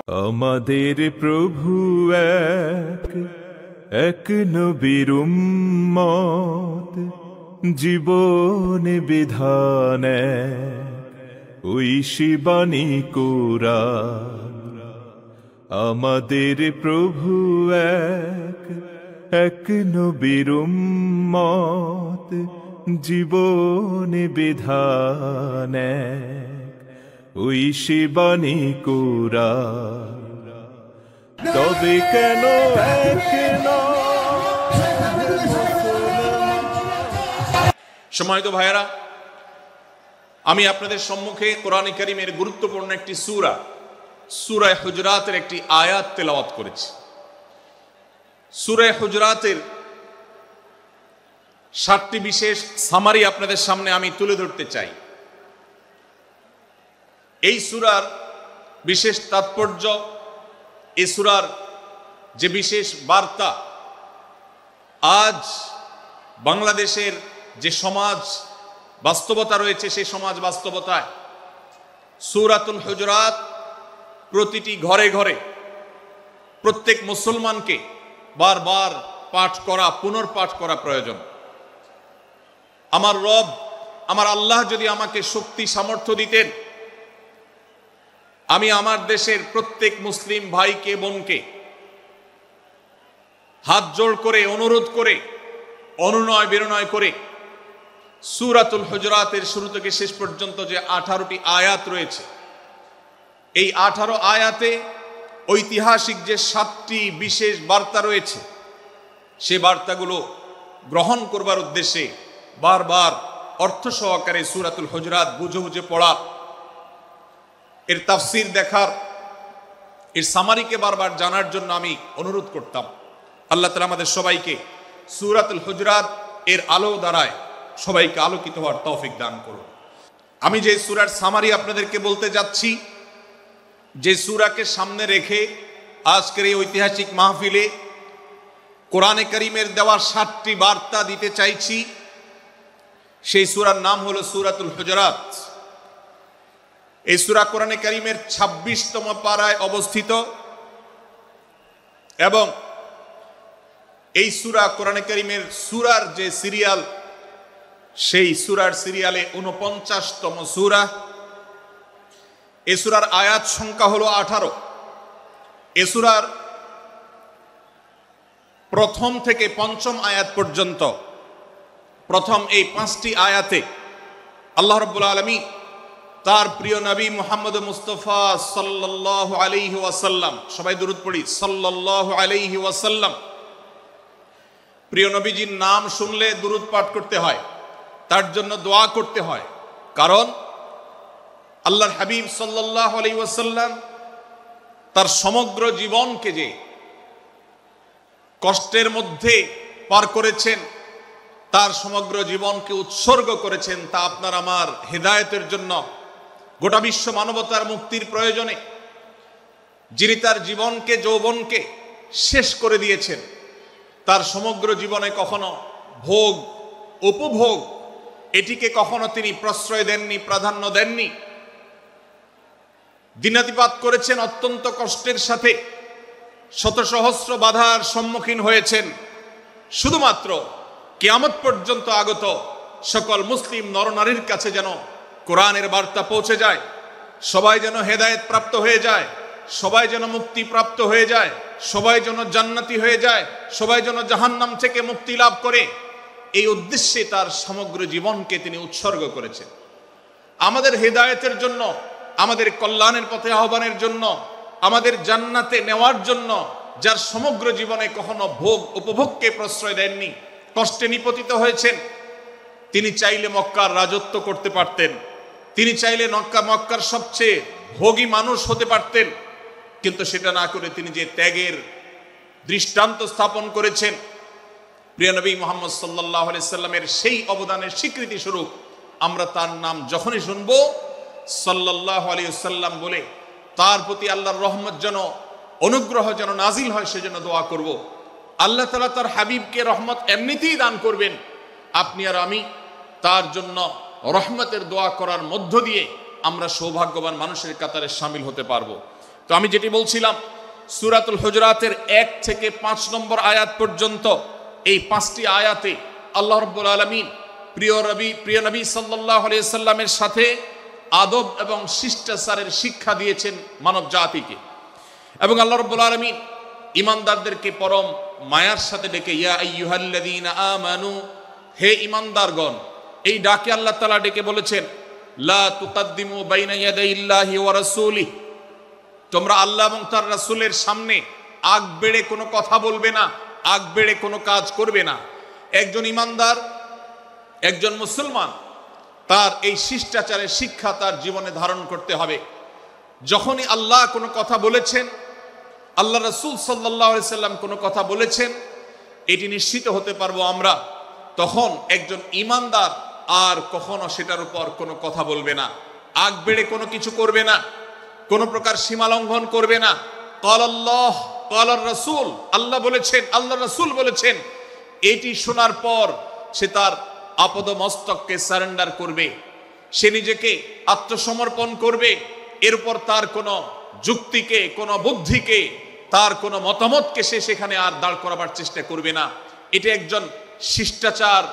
আমাদের প্রভু এক এক নবীর উম্মত, জীবন বিধান ঐশী বাণী কোরআন। আমাদের প্রভু এক এক নবীর উম্মত, জীবন বিধান ঐশী বাণী কোরআন। তবে কেন এক সম্মানিত ভাইয়েরা, আমি আপনাদের সম্মুখে কোরআনে কারীমের গুরুত্বপূর্ণ একটি সূরা সূরা হুজরাতের একটি আয়াত তেলাওয়াত করেছি। সূরা হুজরাতের 7টি বিশেষ সামারি আপনাদের সামনে আমি তুলে ধরতে চাই। এই সূরার বিশেষ তাৎপর্য, এই সূরার যে বিশেষ বার্তা, আজ বাংলাদেশের যে সমাজ বাস্তবতা রয়েছে, সেই সমাজ বাস্তবতায় সূরাতুল হুজরাত প্রতিটি ঘরে ঘরে প্রত্যেক মুসলমানকে বারবার পাঠ করা, পুনর্পাঠ করা প্রয়োজন। আমার রব, আমার আল্লাহ যদি আমাকে শক্তি সামর্থ্য দিতেন, আমি আমার দেশের প্রত্যেক মুসলিম ভাইকে বোনকে হাত জোড় করে অনুরোধ করে, অনুনয় বিনয় করে সূরাতুল হুজরাতের শুরু থেকে শেষ পর্যন্ত যে 18টি আয়াত রয়েছে, এই 18 আয়াতে ঐতিহাসিক যে 7টি বিশেষ বার্তা রয়েছে, সে বার্তাগুলো গ্রহণ করবার উদ্দেশ্যে বারবার অর্থ সহকারে সূরাতুল হুজরাত বুঝে বুঝে পড়া, এর তাফসীর দেখার, এর সামারিকে বারবার জানার জন্য আমি অনুরোধ করতাম। আল্লাহ তাআলা আমাদের সবাইকে সূরাতুল হুজরাত এর আলো দ্বারায় সবাইকে আলোকিত হওয়ার তৌফিক দান করুন। আমি যে সূরার সামারি আপনাদেরকে বলতে যাচ্ছি, যে সূরাকে সামনে রেখে আজকের এই ঐতিহাসিক মাহফিলে কোরআনে কারীমের দেওয়া 7টি বার্তা দিতে চাইছি, সেই সূরার নাম হলো সূরাতুল হুজরাত। এই সূরা কোরআনে কারীমের 26তম পারায় অবস্থিত এবং এই সূরা কোরআনে কারীমের সূরার যে সিরিয়াল, সেই সূরার সিরিয়ালে 49তম সূরা। এই সূরার আয়াত সংখ্যা হলো 18। এই সূরার প্রথম থেকে পঞ্চম আয়াত পর্যন্ত, প্রথম এই 5টি আয়াতে আল্লাহ রাব্বুল আলামিন তার প্রিয় নবী মুহাম্মদ মুস্তাফা সাল্লাল্লাহু আলাইহি ওয়াসাল্লাম, সবাই দুরূদ পড়ি, সাল্লাল্লাহু আলাইহি ওয়াসাল্লাম, প্রিয় নবীজির নাম শুনলে দুরূদ পাঠ করতে হয়, তার জন্য দোয়া করতে হয়। কারণ আল্লাহর হাবিব সাল্লাল্লাহু আলাইহি ওয়াসাল্লাম তার সমগ্র জীবনকে যে কষ্টের মধ্যে পার করেছেন, তার সমগ্র জীবনকে উৎসর্গ করেছেন, তা আপনার আমার হেদায়েতের জন্য, গোটা বিশ্ব মানবতার মুক্তির প্রয়োজনে। যিনি তার জীবনকে, যৌবনকে শেষ করে দিয়েছেন, তার সমগ্র জীবনে কখনো ভোগ, উপভোগ এটিকে কখনো তিনি প্রশ্রয় দেননি, প্রাধান্য দেননি। দিনাতিপাত করেছেন অত্যন্ত কষ্টের সাথে, শত সহস্র বাধার সম্মুখীন হয়েছেন, শুধুমাত্র কিয়ামত পর্যন্ত আগত সকল মুসলিম নরনারীর কাছে যেন কোরআনের বার্তা পৌঁছে যায়, সবাই যেন হেদায়েত প্রাপ্ত হয়ে যায়, সবাই যেন মুক্তি প্রাপ্ত হয়ে যায়, সবাই যেন জান্নাতি হয়ে যায়, সবাই যেন জাহান্নাম থেকে মুক্তি লাভ করে, এই উদ্দেশ্যে তার সমগ্র জীবনকে তিনি উৎসর্গ করেছেন। আমাদের হেদায়েতের জন্য, আমাদের কল্যাণের পথে আহ্বানের জন্য, আমাদের জান্নাতে নেওয়ার জন্য, যার সমগ্র জীবনে কখনো ভোগ উপভোগকে প্রশ্রয় দেননি, কষ্টে নিপতিত হয়েছেন। তিনি চাইলে মক্কার রাজত্ব করতে পারতেন, তিনি চাইলে মক্কার সবচেয়ে ভোগী মানুষ হতে পারতেন, কিন্তু সেটা না করে তিনি যে ত্যাগের দৃষ্টান্ত স্থাপন করেছেন, প্রিয় নবী মুহাম্মদ সাল্লাল্লাহু আলাইহি সাল্লামের সেই অবদানের স্বীকৃতি স্বরূপ আমরা তার নাম যখনই শুনবো সাল্লাল্লাহু আলাইহি সাল্লাম বলে তার প্রতি আল্লাহর রহমত যেন, অনুগ্রহ যেন নাজিল হয়, সেজন্য দোয়া করব। আল্লাহ তাআলা তার হাবিবকে রহমত এমনিতেই দান করবেন, আপনি আর আমি তার জন্য রহমতের দোয়া করার মধ্য দিয়ে আমরা সৌভাগ্যবান মানুষের কাতারে শামিল হতে পারবো। তো আমি যেটি বলছিলাম, সূরাতুল হুজুরাতের 1 থেকে 5 নম্বর আয়াত পর্যন্ত এই 5টি আয়াতে আল্লাহ রাব্বুল আলামিন প্রিয় নবী সাল্লাল্লাহু আলাইহি সাল্লামের সাথে আদব এবং শিষ্টাচারের শিক্ষা দিয়েছেন মানব জাতিকে। এবং আল্লাহ রাব্বুল আলামিন ঈমানদারদেরকে পরম মায়ার সাথে ডেকে ইয়া আইয়ুহাল্লাযীনা আমানু, হে ঈমানদারগণ, এই ডাকে আল্লাহ তাআলা ডেকে বলেছেন লা তুকাদ্দিমু বাইনা ইয়াদাইল্লাহি ওয়া রাসূলিহি, তোমরা আল্লাহ এবং তার রাসূলের সামনে আগ বেড়ে কোনো কথা বলবে না, আগ বেড়ে কোনো কাজ করবে না। একজন ঈমানদার, একজন মুসলমান, তার এই শিষ্টাচারের শিক্ষা তার জীবনে ধারণ করতে হবে। যখনই আল্লাহ কোনো কথা বলেছেন, আল্লাহ রাসূল সাল্লাল্লাহু আলাইহি সাল্লাম কোনো কথা বলেছেন, এটি নিশ্চিত হতে পারবো আমরা, তখন একজন ঈমানদার আর কখনো সেটার উপর কোনো কথা বলবে না, আগ বেড়ে কোনো কিছু করবে না, কোনো প্রকার সীমা লঙ্ঘন করবে না। ক্বালাল্লাহ ক্বালার রাসূল, আল্লাহ বলেছেন, আল্লাহ রাসূল বলেছেন, এটি শোনার পর সে তার আপদমস্তককে সারেন্ডার করবে, সে নিজেকে আত্মসমর্পণ করবে। এরপর তার কোনো যুক্তিকে, কোনো বুদ্ধিকে, তার কোনো মতামতকে সে সেখানে আর দাঁড় করাবার চেষ্টা করবে না। এটা একজন শিষ্টাচার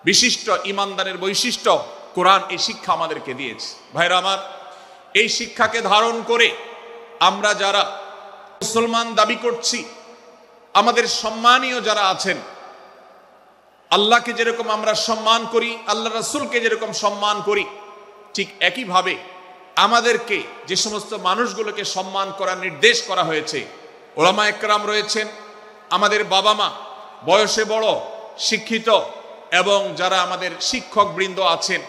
বিশিষ্ট ঈমানদারের বৈশিষ্ট্য। কোরআন এই শিক্ষা আমাদেরকে দিয়েছে। ভাইরা আমার, এই শিক্ষাকে ধারণ করে আমরা যারা মুসলমান দাবি করছি, আমাদের সম্মানীয় যারা আছেন, আল্লাহকে যেরকম আমরা সম্মান করি, আল্লাহ রাসূলকে যেরকম সম্মান করি, ঠিক একইভাবে আমাদেরকে যে সমস্ত মানুষগুলোকে সম্মান করার নির্দেশ করা হয়েছে, ওলামা একরাম রয়েছেন, আমাদের বাবা মা, বয়সে বড়, শিক্ষিত, এবং যারা আমাদের শিক্ষক বৃন্দ আছেন,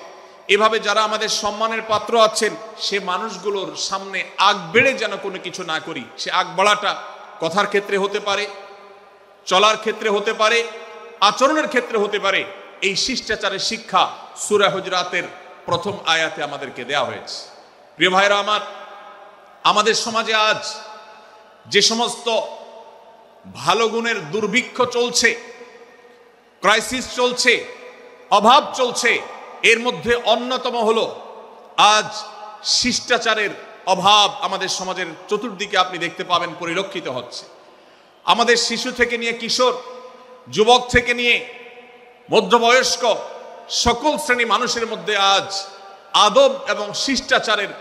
এভাবে যারা আমাদের সম্মানের পাত্র আছেন, সে মানুষগুলোর সামনে আগ বেড়ে যেন কোনো কিছু না করি। সে আগ বাড়াটা কথার ক্ষেত্রে হতে পারে, চলার ক্ষেত্রে হতে পারে, আচরণের ক্ষেত্রে হতে পারে। এই শিষ্টাচারের শিক্ষা সূরা হুজুরাতের প্রথম আয়াতে আমাদেরকে দেওয়া হয়েছে। প্রিয় ভাইরা আমার, আমাদের সমাজে আজ যে সমস্ত ভালো গুণের দুর্ভিক্ষ চলছে, ক্রাইসিস চলছে, অভাব চলছে, এর মধ্যে অন্যতম হলো আজ শিষ্টাচারের অভাব। আমাদের সমাজের চতুর্দিকে আপনি দেখতে পাবেন পরিলক্ষিত হচ্ছে। আমাদের শিশু থেকে নিয়ে কিশোর, যুবক থেকে নিয়ে মধ্যবয়স্ক, সকল শ্রেণী মানুষের মধ্যে আজ আদব এবং শিষ্টাচারের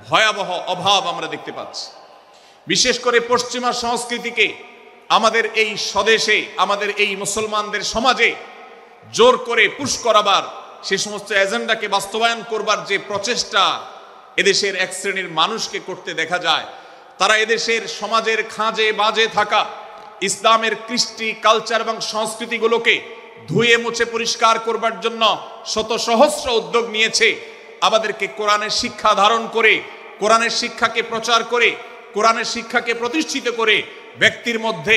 ভয়াবহ অভাব আমরা দেখতে পাচ্ছি। বিশেষ করে পশ্চিমা সংস্কৃতিকে আমাদের এই স্বদেশে, আমাদের এই মুসলমানদের সমাজে জোর করে পুশ করাবার, সে সমস্ত এজেন্ডাকে বাস্তবায়ন করবার যে প্রচেষ্টা এদেশের এক শ্রেণীর মানুষকে করতে দেখা যায়, তারা এদেশের সমাজের খাঁজে বাজে থাকা ইসলামের কৃষ্টি, কালচার এবং সংস্কৃতিগুলোকে ধুয়ে মুছে পরিষ্কার করবার জন্য শত সহস্র উদ্যোগ নিয়েছে। আমাদেরকে কোরআনের শিক্ষা ধারণ করে, কোরআনের শিক্ষাকে প্রচার করে, কোরআনের শিক্ষাকে প্রতিষ্ঠিত করে ব্যক্তির মধ্যে,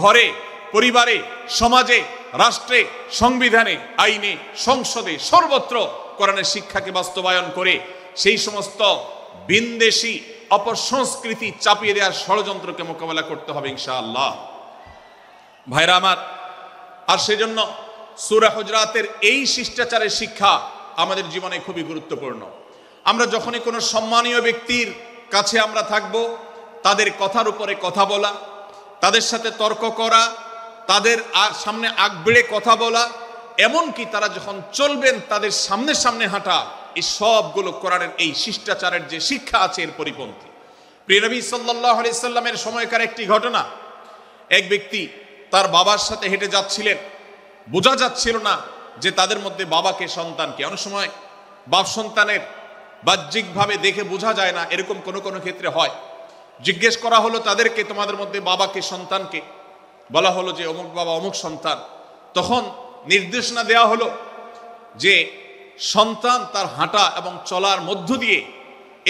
ঘরে, পরিবারে, সমাজে, রাষ্ট্রে, সংবিধানে, আইনে, সংসদে, সর্বত্র কোরআনের শিক্ষাকে বাস্তবায়ন করে সেই সমস্ত বিন্দেশী অপসংস্কৃতি চাপিয়ে দেওয়ার ষড়যন্ত্রকে মোকাবেলা করতে হবে ইনশাআল্লাহ। ভাইরা আমার, আর সেজন্য সূরা হুজুরাতের এই শিষ্টাচারের শিক্ষা আমাদের জীবনে খুবই গুরুত্বপূর্ণ। আমরা যখনই কোনো সম্মানীয় ব্যক্তির কাছে আমরা থাকব, তাদের কথার উপরে কথা বলা, তাদের সাথে তর্ক করা, তাদের সামনে আগ বেড়ে কথা বলা, এমনকি তারা যখন চলবেন তাদের সামনে সামনে হাঁটা, এই সবগুলো কোরআনের এই শিষ্টাচারের যে শিক্ষা আছে এর পরিপন্থী। প্রিয় নবী সাল্লাল্লাহু আলাইহি সাল্লামের সময়কার একটি ঘটনা, এক ব্যক্তি তার বাবার সাথে হেঁটে যাচ্ছিলেন, বোঝা যাচ্ছিল না যে তাদের মধ্যে বাবাকে সন্তানকে। অনেক সময় বাপ সন্তানের বাহ্যিকভাবে দেখে বোঝা যায় না, এরকম কোনো কোনো ক্ষেত্রে হয়। জিজ্ঞেস করা হলো তাদেরকে, তোমাদের মধ্যে বাবাকে সন্তানকে? বলা হলো যে অমুক বাবা, অমুক সন্তান। তখন নির্দেশনা দেওয়া হলো যে সন্তান তার হাঁটা এবং চলার মধ্য দিয়ে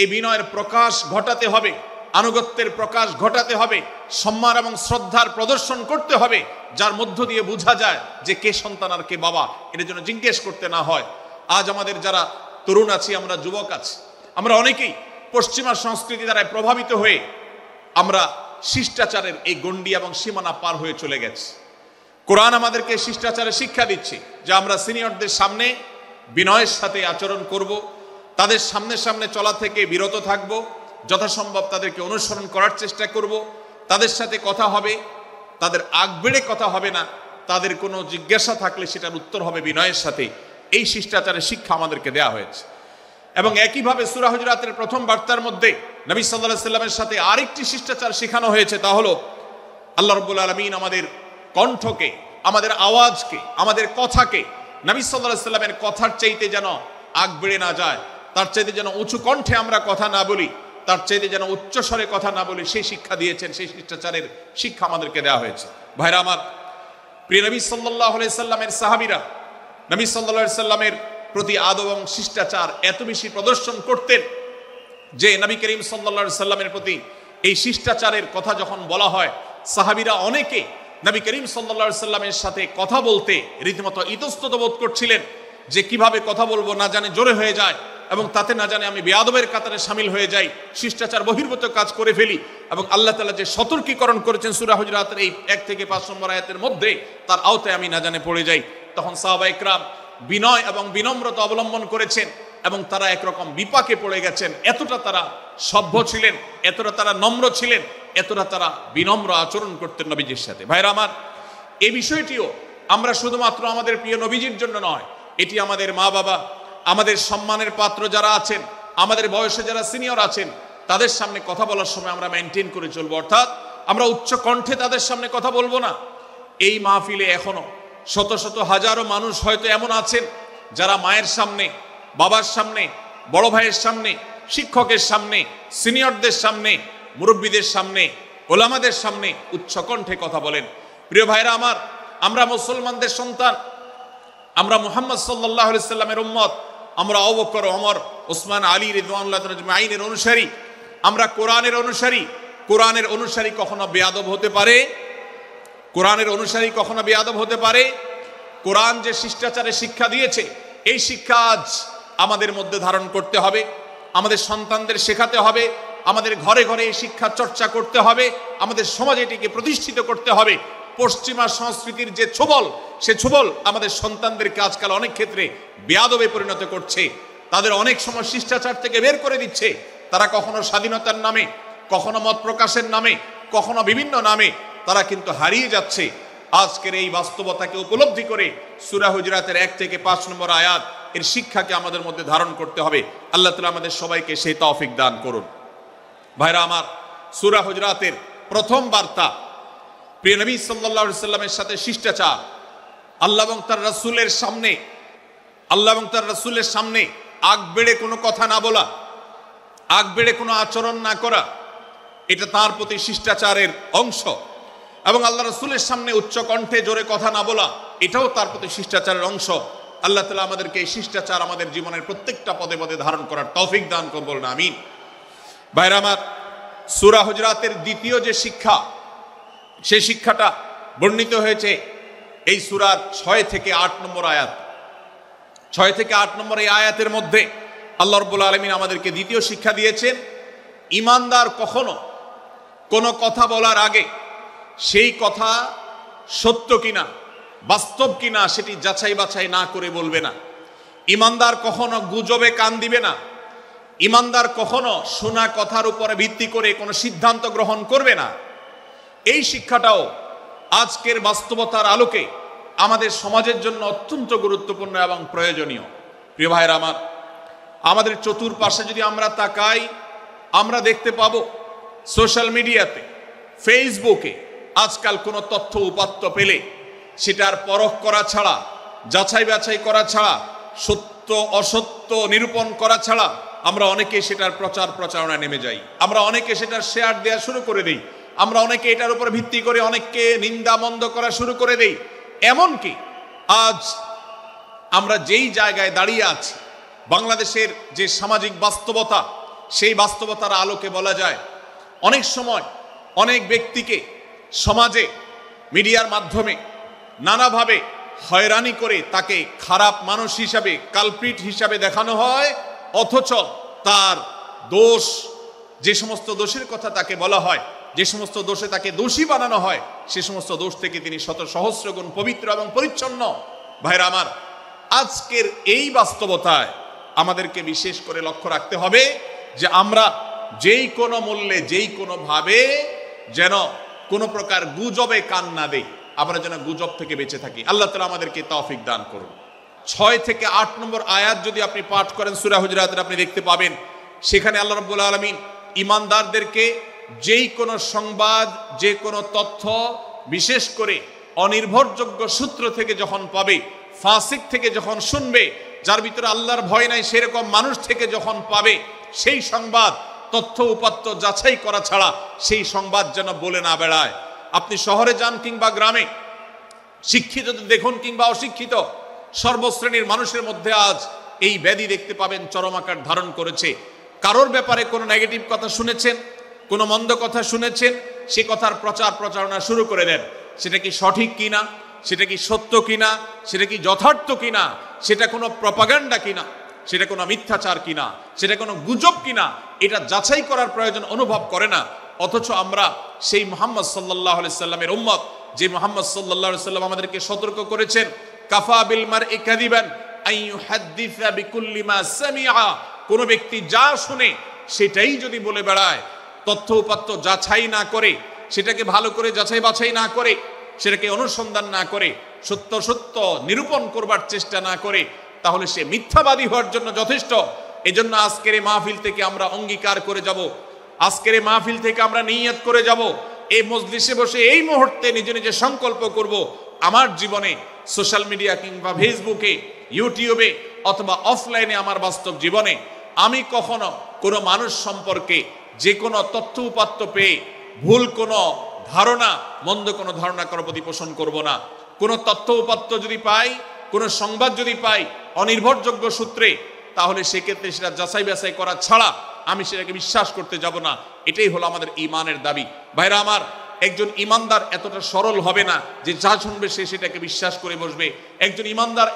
এই বিনয়ের প্রকাশ ঘটাতে হবে, আনুগত্যের প্রকাশ ঘটাতে হবে, সম্মান এবং শ্রদ্ধার প্রদর্শন করতে হবে, যার মধ্য দিয়ে বোঝা যায় যে কে সন্তান আর কে বাবা, এর জন্য জিজ্ঞেস করতে না হয়। আজ আমাদের যারা তরুণ আছি, আমরা যুবক আছি, আমরা অনেকেই পশ্চিমা সংস্কৃতি দ্বারা প্রভাবিত হয়ে আমরা শিষ্টাচারের এই গণ্ডি এবং সীমানা পার হয়ে চলে গেছি। কোরআন আমাদেরকে শিষ্টাচারের শিক্ষা দিচ্ছে যে আমরা সিনিয়রদের সামনে বিনয়ের সাথে আচরণ করব, তাদের সামনে সামনে চলা থেকে বিরত থাকব, যথাসম্ভব তাদেরকে অনুসরণ করার চেষ্টা করব, তাদের সাথে কথা হবে, তাদের আগ বেড়ে কথা হবে না, তাদের কোনো জিজ্ঞাসা থাকলে সেটার উত্তর হবে বিনয়ের সাথে। এই শিষ্টাচারের শিক্ষা আমাদেরকে দেওয়া হয়েছে। এবং একইভাবে সূরা হুজুরাতের প্রথম বার্তার মধ্যে নবী সাল্লাল্লাহু আলাইহি সাল্লামের সাথে আরেকটি শিষ্টাচার শেখানো হয়েছে, তা হলো আল্লাহ রাব্বুল আলামিন আমাদের কণ্ঠকে, আমাদের আওয়াজকে, আমাদের কথাকে নবী সাল্লাল্লাহু আলাইহি সাল্লামের কথার চাইতে যেন আগ বেড়ে না যায়, তার চাইতে যেন উঁচু কণ্ঠে আমরা কথা না বলি, তার চাইতে যেন উচ্চ স্বরে কথা না বলি, সেই শিক্ষা দিয়েছেন, সেই শিষ্টাচারের শিক্ষা আমাদেরকে দেওয়া হয়েছে। ভাইরা আমার, প্রিয় নবী সাল্লাল্লাহু আলাইহি সাল্লামের সাহাবীরা নবী সাল্লাল্লাহু আলাইহি সাল্লামের প্রতি আদব এবং শিষ্টাচার এত বেশি প্রদর্শন করতেন যে নবী করিম সাল্লাল্লাহু আলাইহি সাল্লামের প্রতি এই শিষ্টাচারের কথা যখন বলা হয়, সাহাবীরা অনেকে নবী করিম সাল্লাল্লাহু আলাইহি সাল্লামের সাথে কথা বলতে রীতিমতো ইতস্তত বোধ করছিলেন যে কিভাবে কথা বলবো, না জানে জোরে হয়ে যায় এবং তাতে না জানে আমি বেয়াদবের কাতারে শামিল হয়ে যাই, শিষ্টাচার বহির্ভূত কাজ করে ফেলি। এবং আল্লাহ তাআলা যে সতর্কীকরণ করেছেন সূরা হুজুরাতের এই 1 থেকে 5 নম্বর আয়াতের মধ্যে, তার আওতায় আমি না জানে পড়ে যাই। তখন সাহাবায়ে কেরাম বিনয় এবং বিনম্রতা অবলম্বন করেছেন এবং তারা একরকম বিপাকে পড়ে গেছেন। এতটা তারা সভ্য ছিলেন, এতটা তারা নম্র ছিলেন, এতটা তারা বিনম্র আচরণ করতেন নবীজির সাথে। ভাইরা আমার, এই বিষয়টিও আমরা শুধুমাত্র আমাদের প্রিয় নবীজির জন্য নয়, এটি আমাদের মা বাবা, আমাদের সম্মানের পাত্র যারা আছেন, আমাদের বয়সে যারা সিনিয়র আছেন, তাদের সামনে কথা বলার সময় আমরা মেনটেন করে চলবো। অর্থাৎ আমরা উচ্চ কণ্ঠে তাদের সামনে কথা বলবো না। এই মাহফিলে এখনো শত শত হাজারো মানুষ হয়তো এমন আছেন যারা মায়ের সামনে, বাবার সামনে, বড় ভাইয়ের সামনে, শিক্ষকের সামনে, সিনিয়রদের সামনে, মুরব্বীদের সামনে, ওলামাদের সামনে উচ্চ কণ্ঠে কথা বলেন। প্রিয় ভাইরা আমার, আমরা মুসলমানদের সন্তান, আমরা মুহাম্মদ সাল্লাল্লাহু আলাইহি সাল্লামের উম্মত, আমরা আবু বকর, ওমর, ওসমান, আলী রাদিয়াল্লাহু আজমাইনের অনুসারী, আমরা কোরআনের অনুসারী। কোরআনের অনুসারী কখনো বেয়াদব হতে পারে? কোরআনের অনুসারী কখনো বেয়াদব হতে পারে? কোরআন যে শিষ্টাচারের শিক্ষা দিয়েছে, এই শিক্ষা আজ আমাদের মধ্যে ধারণ করতে হবে, আমাদের সন্তানদের শেখাতে হবে, আমাদের ঘরে ঘরে এই শিক্ষা চর্চা করতে হবে, আমাদের সমাজে এটিকে প্রতিষ্ঠিত করতে হবে। পশ্চিমা সংস্কৃতির যে ছোবল, সে ছোবল আমাদের সন্তানদেরকে আজকাল অনেক ক্ষেত্রে বেয়াদবে পরিণত করছে, তাদের অনেক সময় শিষ্টাচার থেকে বের করে দিচ্ছে। তারা কখনো স্বাধীনতার নামে, কখনো মত প্রকাশের নামে, কখনো বিভিন্ন নামে তারা কিন্তু হারিয়ে যাচ্ছে। আজকের এই বাস্তবতাকে উপলব্ধি করে সূরা হুজুরাতের 1 থেকে 5 নম্বর আয়াত এর শিক্ষাকে আমাদের মধ্যে ধারণ করতে হবে। আল্লাহ তাআলা আমাদের সবাইকে সেই তৌফিক দান করুন। ভাইরা আমার, সূরা হুজুরাতের প্রথম বার্তা প্রিয় নবী সাল্লাল্লাহু আলাইহি সাল্লামের সাথে শিষ্টাচার, আল্লাহ এবং তার রাসূলের সামনে, আল্লাহ এবং তার রাসূলের সামনে আগ বেড়ে কোনো কথা না বলা, আগ বেড়ে কোনো আচরণ না করা, এটা তার প্রতি শিষ্টাচারের অংশ। এবং আল্লাহ রাসূলের সামনে উচ্চ কণ্ঠে জোরে কথা না বলা, এটাও তার প্রতি শিষ্টাচারের অংশ। আল্লাহ তাআলা আমাদেরকে এই শিষ্টাচার আমাদের জীবনের প্রত্যেকটা পদে পদে ধারণ করার তৌফিক দান করুন, বলুন আমিন। ভাইরা আমার, সূরা হুজুরাতের দ্বিতীয় যে শিক্ষা, সেই শিক্ষাটা বর্ণিত হয়েছে এই সূরার 6 থেকে 8 নম্বর আয়াত। 6 থেকে 8 নম্বর এই আয়াতের মধ্যে আল্লাহ রাব্বুল আলামিন আমাদেরকে দ্বিতীয় শিক্ষা দিয়েছেন, ঈমানদার কখনো কোনো কথা বলার আগে সেই কথা সত্য কিনা, বাস্তব কিনা সেটি যাচাই বাছাই না করে বলবে না। ঈমানদার কখনো গুজবে কান দিবে না। ঈমানদার কখনো শোনা কথার উপরে ভিত্তি করে কোনো সিদ্ধান্ত গ্রহণ করবে না। এই শিক্ষাটাও আজকের বাস্তবতার আলোকে আমাদের সমাজের জন্য অত্যন্ত গুরুত্বপূর্ণ এবং প্রয়োজনীয়। প্রিয় ভাইরা আমার, আমাদের চতুর্পাশে যদি আমরা তাকাই, আমরা দেখতে পাবো সোশ্যাল মিডিয়াতে, ফেসবুকে আজকাল কোনো তথ্য উপাত্ত পেলে সেটার পরখ করা ছাড়া, যাচাই বাছাই করা ছাড়া, সত্য অসত্য নিরূপণ করা ছাড়া আমরা অনেকে সেটার প্রচার প্রচারণায় নেমে যাই। আমরা অনেকে সেটার শেয়ার দেওয়া শুরু করে দিই। আমরা অনেকে এটার উপর ভিত্তি করে অনেককে নিন্দা মন্দ করা শুরু করে দেই। এমনকি আজ আমরা যেই জায়গায় দাঁড়িয়ে আছি, বাংলাদেশের যে সামাজিক বাস্তবতা, সেই বাস্তবতার আলোকে বলা যায় অনেক সময় অনেক ব্যক্তিকে সমাজে মিডিয়ার মাধ্যমে নানাভাবে হয়রানি করে তাকে খারাপ মানুষ হিসাবে, কালপ্রিট হিসাবে দেখানো হয়, অথচ তার দোষ, যে সমস্ত দোষের কথা তাকে বলা হয়, যে সমস্ত দোষে তাকে দোষী বানানো হয়, সে সমস্ত দোষ থেকে তিনি শত সহস্র গুণ পবিত্র এবং পরিচ্ছন্ন। ভাইরা আমার, আজকের এই বাস্তবতায় আমাদেরকে বিশেষ করে লক্ষ্য রাখতে হবে যে আমরা যেই কোনো মূল্যে যেই কোনো ভাবে যেন কোনো প্রকার গুজবে কান না দেই, আমরা যেন গুজব থেকে বেঁচে থাকি। আল্লাহ তাআলা আমাদেরকে তৌফিক দান করুন। 6 থেকে 8 নম্বর আয়াত যদি আপনি পাঠ করেন সূরা হুজুরাতের, আপনি দেখতে পাবেন সেখানে আল্লাহ রাব্বুল আলামিন ঈমানদারদেরকে যেই কোনো সংবাদ, যে কোনো তথ্য, বিশেষ করে অনির্ভরযোগ্য সূত্র থেকে যখন পাবে, ফাসিক থেকে যখন শুনবে, যার ভিতরে আল্লাহর ভয় নাই সেরকম মানুষ থেকে যখন পাবে, সেই সংবাদ তথ্য উপাত্ত যাচাই করা ছাড়া সেই সংবাদ যেন বলে না বেড়ায়। আপনি শহরে যান কিংবা গ্রামে, শিক্ষিত দেখুন কিংবা অশিক্ষিত, সর্বশ্রেণীর মানুষের মধ্যে আজ এই ব্যাধি দেখতে পাবেন চরম আকার ধারণ করেছে। কারোর ব্যাপারে কোনো নেগেটিভ কথা শুনেছেন, কোনো মন্দ কথা শুনেছেন, সে কথার প্রচার প্রচারণা শুরু করে দেন। সেটা কি সঠিক কিনা, সেটা কি সত্য কিনা, সেটা কি যথার্থ কিনা, সেটা কোনো প্রপাগান্ডা কিনা, সেটা কোনো মিথ্যাচার কিনা, সেটা কোনো গুজব কিনা, এটা যাচাই করার প্রয়োজন অনুভব করে না। অথচ আমরা সেই মুহাম্মদ সাল্লাল্লাহু আলাইহি সাল্লামের উম্মত, যে মুহাম্মদ সাল্লাল্লাহু আলাইহি সাল্লাম আমাদেরকে সতর্ক করেছেন, কাফা বিল মারই কাযিবান আন ইউহাদ্দিসা বিকুল্লি মা সামিআ, কোন ব্যক্তি যা শুনে সেটাই যদি বলে বেড়ায়, তথ্য উপাত্ত যাচাই না করে, সেটাকে ভালো করে যাচাই বাছাই না করে, সেটাকে অনুসন্ধান না করে, সত্য সত্য নিরূপণ করবার চেষ্টা না করে, তাহলে সে মিথ্যাবাদী হওয়ার জন্য যথেষ্ট। এজন্য আজকের এই মাহফিল থেকে আমরা অঙ্গীকার করে যাব, আজকের এই মাহফিল থেকে আমরা নিয়ত করে যাব, এই মজলিসে বসে এই মুহূর্তে নিজে নিজে সংকল্প করব, আমার জীবনে সোশ্যাল মিডিয়া কিংবা ফেসবুকে, ইউটিউবে অথবা অফলাইনে আমার বাস্তব জীবনে আমি কখনো কোনো মানুষ সম্পর্কে যে কোনো তথ্য উপাত্ত পেয়ে ভুল কোনো ধারণা, মন্দ কোনো ধারণা কারো প্রতি পোষণ করব না। কোনো তথ্য উপাত্ত যদি পাই, কোনো সংবাদ যদি পাই অনির্ভরযোগ্য সূত্রে, তাহলে সেক্ষেত্রে সেটা যাচাই বাছাই করা ছাড়া আমি সেটাকে বিশ্বাস করতে যাব না। এটাই হলো আমাদের ঈমানের দাবি। ভাইরা আমার, একজন ঈমানদার এতটা সরল হবে না যে যা শুনবে সে সেটাকে বিশ্বাস করে বসবে। একজন ঈমানদার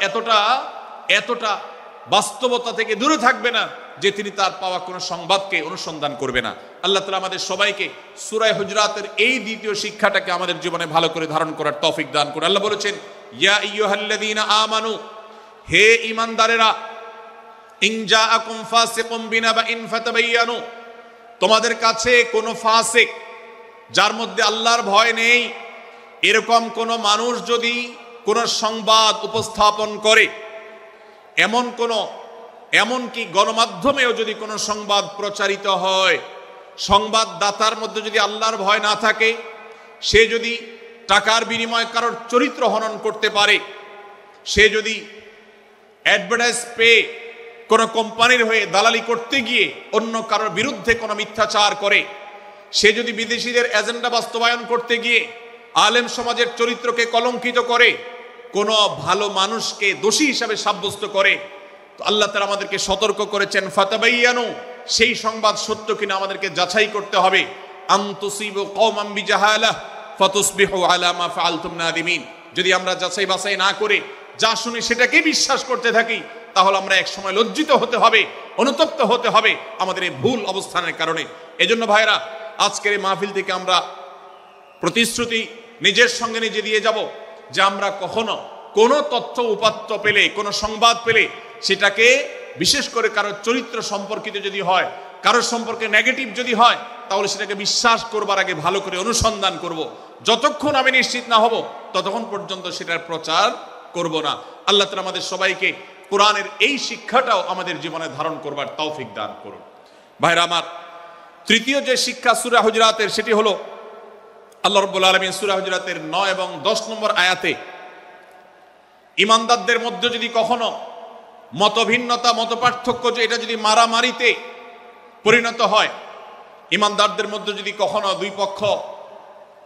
এতটা বাস্তবতা থেকে দূরে থাকবে না যে তিনি তার পাওয়া কোনো সংবাদকে অনুসন্ধান করবে না। আল্লাহ তাআলা আমাদের সবাইকে সূরা হুজুরাতের এই দ্বিতীয় শিক্ষাটাকে আমাদের জীবনে ভালো করে ধারণ করার তৌফিক দান করুন। আল্লাহ বলেছেন, ইয়া আইয়ুহাল্লাযীনা আমানু, হে ঈমানদারেরা, ইন জাআকুম ফাসিকুম বিনাবাইন ফাতাবায়ানু, তোমাদের কাছে কোনো ফাসিক, যার মধ্যে আল্লাহর ভয় নেই, এরকম কোন মানুষ যদি কোন সংবাদ উপস্থাপন করে, এমনকি গণমাধ্যমেও যদি কোনো সংবাদ প্রচারিত হয়, সংবাদদাতার মধ্যে যদি আল্লাহর ভয় না থাকে, সে যদি টাকার বিনিময়ে কারোর চরিত্র হনন করতে পারে, সে যদি অ্যাডভার্টাইজ পেয়ে কোনো কোম্পানির হয়ে দালালি করতে গিয়ে অন্য কারোর বিরুদ্ধে কোনো মিথ্যাচার করে, সে যদি বিদেশিদের এজেন্ডা বাস্তবায়ন করতে গিয়ে আলেম সমাজের চরিত্রকে কলঙ্কিত করে, কোনো ভালো মানুষকে দোষী হিসাবে সাব্যস্ত করে, তো আল্লাহ তাআলা আমাদেরকে সতর্ক করেছেন, ফাতাবায়ানু, সেই সংবাদ সত্য কিনা আমাদেরকে যাচাই করতে হবে। আন তুসিবু কওমান বিজাহালাহ ফাতুসবিহু আলা মা ফাআলতুম নাদিমিন, যদি আমরা যাচাই বাছাই না করে যা শুনি সেটাকে বিশ্বাস করতে থাকি, তাহলে আমরা এক সময় লজ্জিত হতে হবে, অনুতপ্ত হতে হবে আমাদের এই ভুল অবস্থানের কারণে। এজন্য ভাইরা, আজকের এই মাহফিল থেকে আমরা প্রতিশ্রুতি নিজের সঙ্গে নিজে দিয়ে যাব যে আমরা কখনো কোনো তথ্য উপাত্ত পেলে, কোনো সংবাদ পেলে, সেটাকে বিশেষ করে কারোর চরিত্র সম্পর্কিত যদি হয়, কারোর সম্পর্কে নেগেটিভ যদি হয়, তাহলে সেটাকে বিশ্বাস করবার আগে ভালো করে অনুসন্ধান করব। যতক্ষণ আমি নিশ্চিত না হব ততক্ষণ পর্যন্ত সেটার প্রচার করব না। আল্লাহ তাআলা আমাদের সবাইকে কোরআনের এই শিক্ষাটাও আমাদের জীবনে ধারণ করবার তৌফিক দান করুন। ভাইরা আমার, তৃতীয় যে শিক্ষা সূরা হুজুরাতের, সেটি হলো আল্লাহ রাব্বুল আলামিন সূরা হুজুরাতের 9 এবং 10 নম্বর আয়াতে ঈমানদারদের মধ্যে যদি কখনো মতভিন্নতা, মতপার্থক্য, যে এটা যদি মারামারিতে পরিণত হয়, ঈমানদারদের মধ্যে যদি কখনো দুই পক্ষ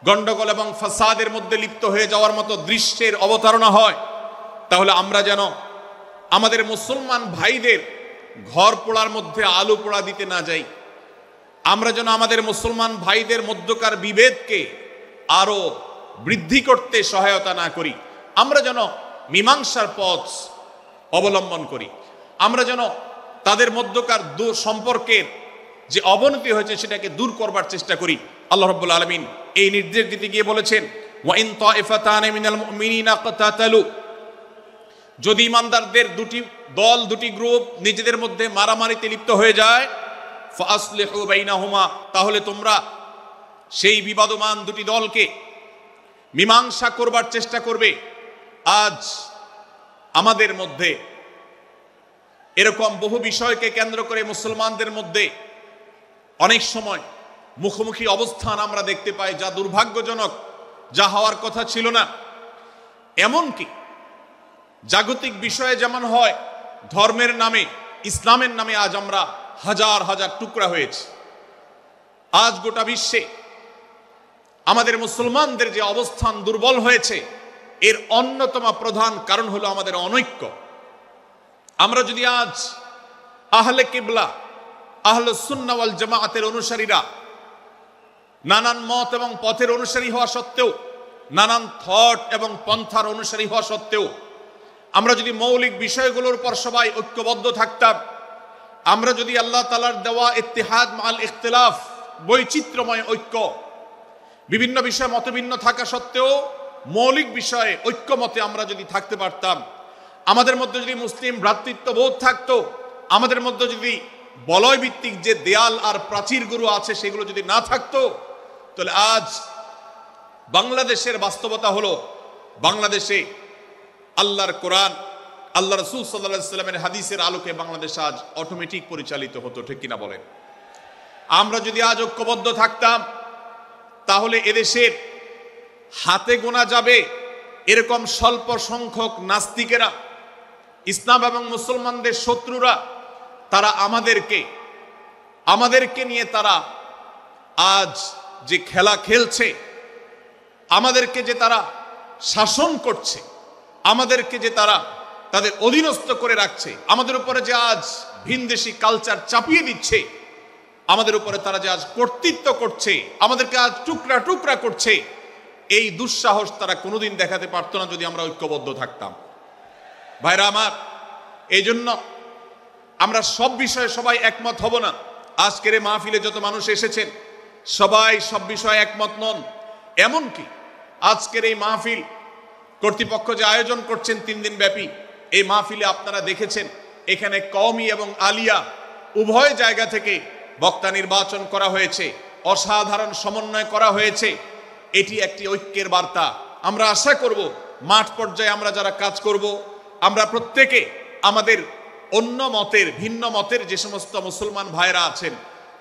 গন্ডগোল এবং ফাসাদের মধ্যে লিপ্ত হয়ে যাওয়ার মতো দৃশ্যের অবতারণা হয়, তাহলে আমরা যেন আমাদের মুসলমান ভাইদের ঘর পোড়ার মধ্যে আলু পোড়া দিতে না যাই। আমরা যেন আমাদের মুসলমান ভাইদের মধ্যকার বিভেদকে আরো বৃদ্ধি করতে সহায়তা না করি। আমরা যেন মীমাংসার পথ অবলম্বন করি। আমরা যেন তাদের মধ্যকার সম্পর্কের যে অবনতি হয়েছে সেটাকে দূর করবার চেষ্টা করি। আল্লাহ রাব্বুল আলামিন এই নির্দেশ দিতে গিয়ে বলেছেন, ওয়া ইন তাইফাতানি মিনাল মুমিনিনা ইকতাতালু, যদি ঈমানদারদের দুটি দল, দুটি গ্রুপ নিজেদের মধ্যে মারামারিতে লিপ্ত হয়ে যায়, ফাসলিহু বাইনাহুমা, তাহলে তোমরা সেই বিবাদমান দুটি দলকে মীমাংসা করবার চেষ্টা করবে। আজ আমাদের মধ্যে এরকম বহু বিষয়কে কেন্দ্র করে মুসলমানদের মধ্যে অনেক সময় মুখোমুখি অবস্থান আমরা দেখতে পাই, যা দুর্ভাগ্যজনক, যা হওয়ার কথা ছিল না। এমনকি জাগতিক বিষয়ে যেমন হয়, ধর্মের নামে, ইসলামের নামে আজ আমরা হাজার হাজার টুকরা হয়েছি। আজ গোটা বিশ্বে আমাদের মুসলমানদের যে অবস্থান দুর্বল হয়েছে, এর অন্যতম প্রধান কারণ হলো আমাদের অনৈক্য। আমরা যদি আজ আহলে কিবলা, আহলে সুন্নাহ ওয়াল জামাআতের অনুসারীরা নানান মত এবং পথের অনুসারী হওয়া সত্ত্বেও, নানান থট এবং পন্থার অনুসারী হওয়া সত্ত্বেও, আমরা যদি মৌলিক বিষয়গুলোর উপর সবাই ঐক্যবদ্ধ থাকতাম, আমরা যদি আল্লাহ তাআলার দেওয়া ইত্তিহাদ মাল ইখতিলাফ, বৈচিত্র্যময় ঐক্য, বিভিন্ন বিষয়ে মতভিন্ন থাকা সত্ত্বেও মৌলিক বিষয়ে ঐক্যমতে আমরা যদি থাকতে পারতাম, আমাদের মধ্যে যদি মুসলিম ভ্রাতৃত্ববোধ থাকতো, আমাদের মধ্যে যদি বলয় ভিত্তিক যে দেয়াল আর প্রাচীরগুলো আছে সেগুলো যদি না থাকতো, তাহলে আজ বাংলাদেশের বাস্তবতা হলো, বাংলাদেশে আল্লাহর কোরআন, আল্লাহ রাসূল সাল্লাল্লাহু আলাইহি ওয়াসাল্লামের হাদিসের আলোকে বাংলাদেশ আজ অটোমেটিক পরিচালিত হতো, ঠিক কিনা বলেন? আমরা যদি আজ ঐক্যবদ্ধ থাকতাম, তাহলে এদেশের হাতে গোনা যাবে এরকম স্বল্প সংখ্যক নাস্তিকেরা, ইসলাম এবং মুসলমানদের শত্রুরা, তারা আমাদেরকে নিয়ে তারা আজ যে খেলা খেলছে, আমাদেরকে যে তারা শাসন করছে, আমাদেরকে যে তারা তাদের অধীনস্থ করে রাখছে, আমাদের উপরে যে আজ ভিনদেশি কালচার চাপিয়ে দিচ্ছে, আমাদের উপরে তারা যে আজ কর্তৃত্ব করছে, আমাদেরকে আজ টুকরা টুকরা করছে, এই দুঃসাহস তারা কোনোদিন দেখাতে পারতো না যদি আমরা ঐক্যবদ্ধ থাকতাম। ভাইরা আমার, এই জন্য আমরা সব বিষয়ে সবাই একমত হব না। আজকের এই মাহফিলে যত মানুষ এসেছেন সবাই সব বিষয়ে একমত নন। এমনকি আজকের এই মাহফিল কর্তৃপক্ষ যে আয়োজন করছেন 3 দিন ব্যাপী, এই মাহফিলে আপনারা দেখেছেন এখানে কওমি এবং আলিয়া উভয় জায়গা থেকে বক্তা নির্বাচন করা হয়েছে, অসাধারণ সমন্বয় করা হয়েছে। এটি একটি ঐক্যের বার্তা। আমরা আশা করব মাঠ পর্যায়ে আমরা যারা কাজ করব, আমরা প্রত্যেকে আমাদের অন্য মতের, ভিন্ন মতের যে সমস্ত মুসলমান ভাইরা আছেন,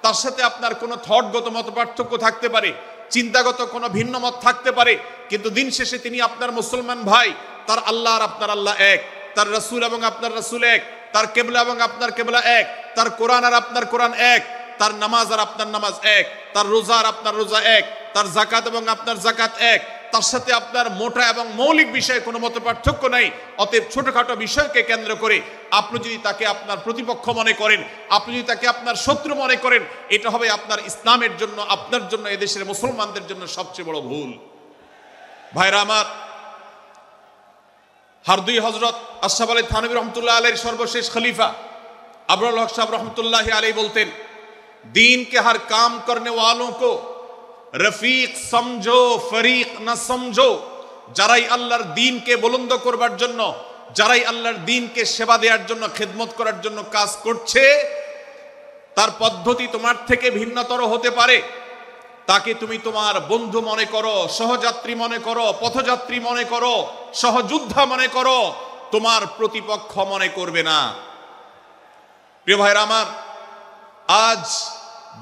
তার সাথে আপনার কোনো থটগত মত পার্থক্য থাকতে পারে, চিন্তাগত কোনো ভিন্ন মত থাকতে পারে, কিন্তু দিন শেষে তিনি আপনার মুসলমান ভাই। তার আল্লাহ আর আপনার আল্লাহ এক, তার রাসূল এবং আপনার রাসূল এক, তার কেবলা এবং আপনার কেবলা এক, তার কোরআন আর আপনার কোরআন এক, তার নামাজ আর আপনার নামাজ এক, তার রোজা আর আপনার রোজা এক, তার যাকাত এবং আপনার যাকাত এক, তার সাথে আপনার মোটা এবং মৌলিক বিষয়ে কোনো মত পার্থক্য নাই। অতএব ছোটখাটো বিষয়কে কেন্দ্র করে আপনি যদি তাকে আপনার প্রতিপক্ষ মনে করেন, আপনি যদি তাকে আপনার শত্রু মনে করেন, এটা হবে আপনার ইসলামের জন্য, আপনার জন্য, এদেশের মুসলমানদের জন্য সবচেয়ে বড় ভুল। ভাইরা আমার, হারদুই হযরত আশরাফ আলী থানভী রহমতুল্লাহ আলাইহির সর্বশেষ খলিফা আবরাল হক সাহেব রহমতুল্লাহ আলাইহি বলতেন, दीन के हर काम करने वालों को रफीक समझो, फरीक ना समझो। যারাই আল্লাহর দ্বীনকে বুলন্দ করবার জন্য, যারাই আল্লাহর দ্বীনকে সেবা দেওয়ার জন্য, খেদমত করার জন্য কাজ করছে, তার পদ্ধতি তোমার থেকে ভিন্নতর হতে পারে, তাকে তুমি তোমার বন্ধু মনে করো, সহযাত্রী মনে করো, পথযাত্রী মনে করো, সহযোদ্ধা মনে করো, তোমার প্রতিপক্ষ মনে করবে না। প্রিয় ভাইরা আমার, আজ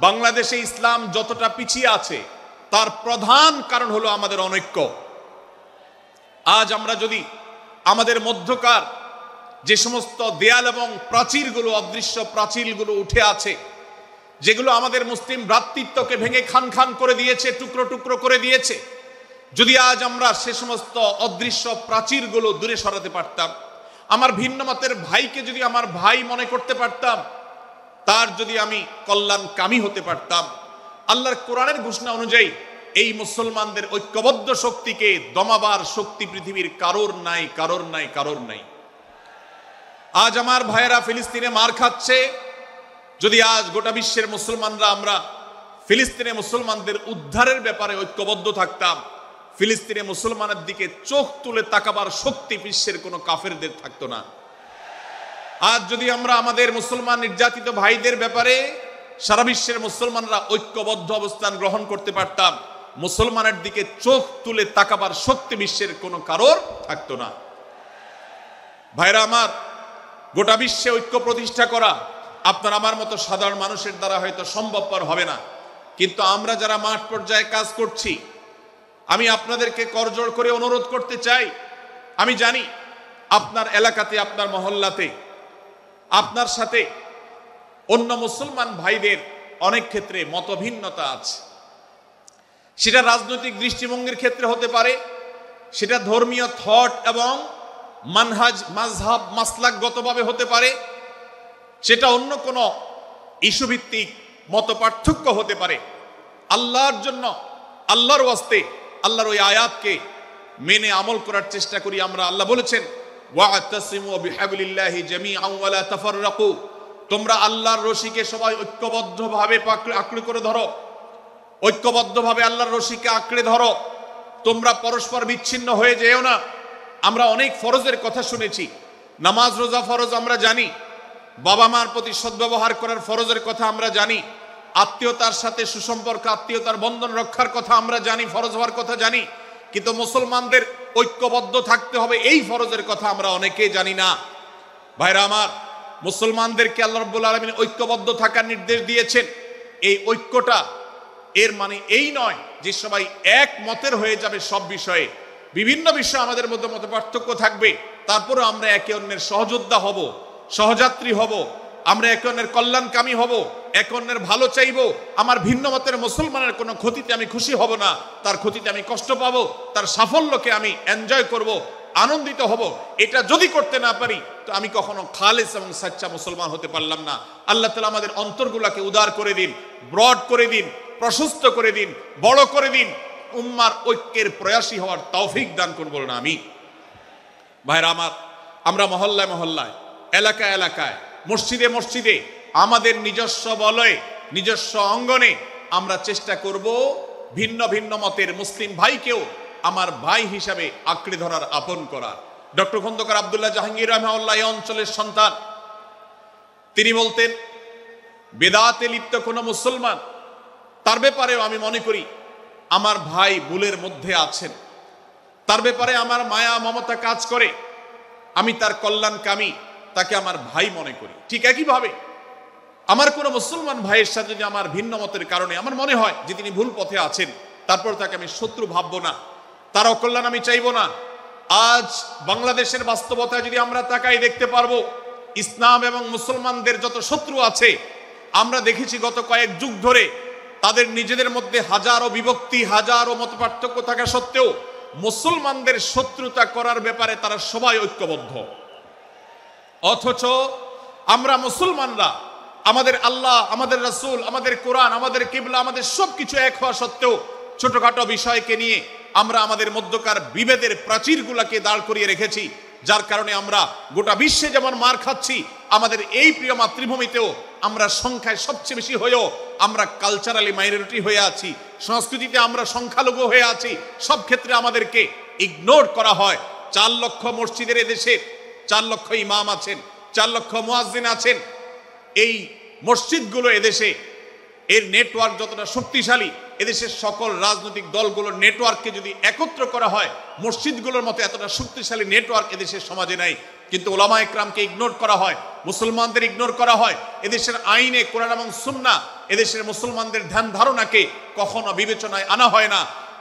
বাংলাদেশে ইসলাম যতটা পিছিয়ে আছে তার প্রধান কারণ হলো আমাদের অনৈক্য। আজ আমরা যদি আমাদের মধ্যকার যে সমস্ত দেয়াল এবং প্রাচীরগুলো, অদৃশ্য প্রাচীরগুলো উঠে আছে, যেগুলো আমাদের মুসলিম ভ্রাতৃত্বকে ভেঙে খান খান করে দিয়েছে, টুকরো টুকরো করে দিয়েছে, যদি আজ আমরা সে সমস্ত অদৃশ্য প্রাচীরগুলো দূরে সরাতে পারতাম, আমার ভিন্ন মতের ভাইকে যদি আমার ভাই মনে করতে পারতাম, তার যদি আমি কল্যাণকামী হতে পারতাম, আল্লাহর কোরআনের ঘোষণা অনুযায়ী এই মুসলমানদের ঐক্যবদ্ধ শক্তিকে দমাবার শক্তি পৃথিবীর কারোর নাই, কারোর নাই, কারোর নাই। আজ আমার ভাইয়েরা ফিলিস্তিনে মার খাচ্ছে, যদি আজ গোটা বিশ্বের মুসলমানরা আমরা ফিলিস্তিনে মুসলমানদের উদ্ধারের ব্যাপারে ঐক্যবদ্ধ থাকতাম, ফিলিস্তিনে মুসলমানের দিকে চোখ তুলে তাকাবার শক্তি বিশ্বের কোনো কাফেরদের থাকতো না। আজ যদি আমরা আমাদের মুসলমান নির্যাতিত ভাইদের ব্যাপারে সারা বিশ্বের মুসলমানরা ঐক্যবদ্ধ অবস্থান গ্রহণ করতে পারতাম, মুসলমানের দিকে চোখ তুলে তাকাবার শক্তি বিশ্বের কোনো কারোর থাকতো না। ভাইরা আমার, গোটা বিশ্বে ঐক্য প্রতিষ্ঠা করা আপনার আমার মতো সাধারণ মানুষের দ্বারা হয়তো সম্ভবপর হবে না, কিন্তু আমরা যারা মাঠ পর্যায়ে কাজ করছি, আমি আপনাদেরকে করজোড় করে অনুরোধ করতে চাই। আমি জানি আপনার এলাকাতে, আপনার মহল্লাতে আপনার সাথে অন্য মুসলমান ভাইদের অনেক ক্ষেত্রে মতভিন্নতা আছে। সেটা রাজনৈতিক দৃষ্টিভঙ্গির ক্ষেত্রে হতে পারে, সেটা ধর্মীয় থট এবং মানহাজ মাযহাব মাসলাকগতভাবে হতে পারে, সেটা অন্য কোনো ইস্যুভিত্তিক মত পার্থক্য হতে পারে। আল্লাহর জন্য, আল্লাহর ওয়াস্তে, আল্লাহর ওই আয়াতকে মেনে আমল করার চেষ্টা করি আমরা। আল্লাহ বলেছেন, ওয়া'তাসিমু বিহাবলিল্লাহি জামিআন ওয়া লা তাফাররাকু, তোমরা আল্লাহর রশিকে সবাই ঐক্যবদ্ধভাবে আঁকড়ে করে ধরো, ঐক্যবদ্ধভাবে আল্লাহর রশিকে আঁকড়ে ধরো, তোমরা পরস্পর বিচ্ছিন্ন হয়ে যেও না। আমরা অনেক ফরজের কথা শুনেছি, নামাজ রোজা ফরজ আমরা জানি, বাবা মার প্রতি সদ্ব্যবহার করার ফরজের কথা আমরা জানি, আত্মীয়তার সাথে সুসম্পর্ক, আত্মীয়তার বন্ধন রক্ষার কথা আমরা জানি, ফরজ হওয়ার কথা জানি, কিন্তু মুসলমানদের ঐক্যবদ্ধ থাকতে হবে এই ফরজের কথা আমরা অনেকেই জানি না। ভাইরা আমার, মুসলমানদেরকে আল্লাহ রাব্বুল আলামিন ঐক্যবদ্ধ থাকার নির্দেশ দিয়েছেন। এই ঐক্যটা এর মানে এই নয় যে সবাই এক মতের হয়ে যাবে সব বিষয়ে। বিভিন্ন বিষয়ে আমাদের মধ্যে মত পার্থক্য থাকবে, তারপরে আমরা একে অন্যের সহযোদ্ধা হব, সহযাত্রী হব, আমরা একে অন্যের কল্যাণকামী হব, একে অন্যের ভালো চাইব। আমার ভিন্ন মতের মুসলমানের কোনো ক্ষতিতে আমি খুশি হব না, তার ক্ষতিতে আমি কষ্ট পাবো, তার সাফল্যকে আমি এনজয় করব, আনন্দিত হব। এটা যদি করতে না পারি তো আমি কখনো খালেস এবং সাচ্চা মুসলমান হতে পারলাম না। আল্লাহ তাআলা আমাদের অন্তরগুলোকে উদার করে দিন, ব্রড করে দিন, প্রশস্ত করে দিন, বড় করে দিন, উম্মার ঐক্যের প্রয়াসী হওয়ার তৌফিক দান করুন বলুন আমিন। ভাইরা আমার, আমরা মহল্লায় মহল্লায়, এলাকায় এলাকায়, মসজিদে মসজিদে, আমাদের নিজস্ব বলয়ে, নিজস্ব অঙ্গনে আমরা চেষ্টা করব ভিন্ন ভিন্ন মতের মুসলিম ভাইকেও আমার ভাই হিসাবে আঁকড়ে ধরার, আপন করার। ডক্টর খন্দকার আব্দুল্লাহ জাহাঙ্গীর রাহিমাহুল্লাহ এই অঞ্চলের সন্তান। তিনি বলতেন, বেদাতে লিপ্ত কোনো মুসলমান, তার ব্যাপারেও আমি মনে করি আমার ভাই ভুলের মধ্যে আছেন, তার ব্যাপারে আমার মায়া মমতা কাজ করে, আমি তার কল্যাণকামী, তাকে আমার ভাই মনে করি। ঠিক একইভাবে আমার কোনো মুসলমান ভাইয়ের সাথে যদি আমার ভিন্ন মতের কারণে আমার মনে হয় যে তিনি ভুল পথে আছেন, তারপর তাকে আমি শত্রু ভাববো না, তার অকল্যাণ আমি চাইবো না। আজ বাংলাদেশের বাস্তবতা যদি আমরা তাকাই, দেখতে পারবো ইসলাম এবং মুসলমানদের যত শত্রু আছে, আমরা দেখেছি গত কয়েক যুগ ধরে তাদের নিজেদের মধ্যে হাজারো বিভক্তি, হাজারো মত পার্থক্য থাকা সত্ত্বেও মুসলমানদের শত্রুতা করার ব্যাপারে তারা সবাই ঐক্যবদ্ধ। অথচ আমরা মুসলমানরা, আমাদের আল্লাহ, আমাদের রাসূল, আমাদের কোরআন, আমাদের কিবলা, আমাদের সবকিছু এক হওয়া সত্ত্বেও ছোটখাটো বিষয়কে নিয়ে আমরা আমাদের মধ্যকার বিভেদের প্রাচীরগুলোকে দাঁড় করিয়ে রেখেছি, যার কারণে আমরা গোটা বিশ্বে যেমন মার খাচ্ছি, আমাদের এই প্রিয় মাতৃভূমিতেও আমরা সংখ্যায় সবচেয়ে বেশি হয়েও আমরা কালচারালি মাইনরিটি হয়ে আছি, সংস্কৃতিতে আমরা সংখ্যালঘু হয়ে আছি। সব ক্ষেত্রে আমাদেরকে ইগনোর করা হয়। 4 লক্ষ মসজিদের এদেশে 4 লক্ষ ইমাম আছেন, 4 লক্ষ মুয়াজ্জিন আছেন। এই মসজিদগুলো এদেশে, এর নেটওয়ার্ক যতটা শক্তিশালী, এদেশের সকল রাজনৈতিক দলগুলোর নেটওয়ার্ককে যদি একত্র করা হয়, মসজিদগুলোর মতো এতটা শক্তিশালী নেটওয়ার্ক এদেশের সমাজে নাই। কিন্তু ওলামা একরামকে ইগনোর করা হয়, মুসলমানদের ইগনোর করা হয়। এদেশের আইনে কোরআন এবং সুন্নাহ এদেশের মুসলমানদের ধ্যান ধারণাকে কখনো বিবেচনায় আনা হয় না।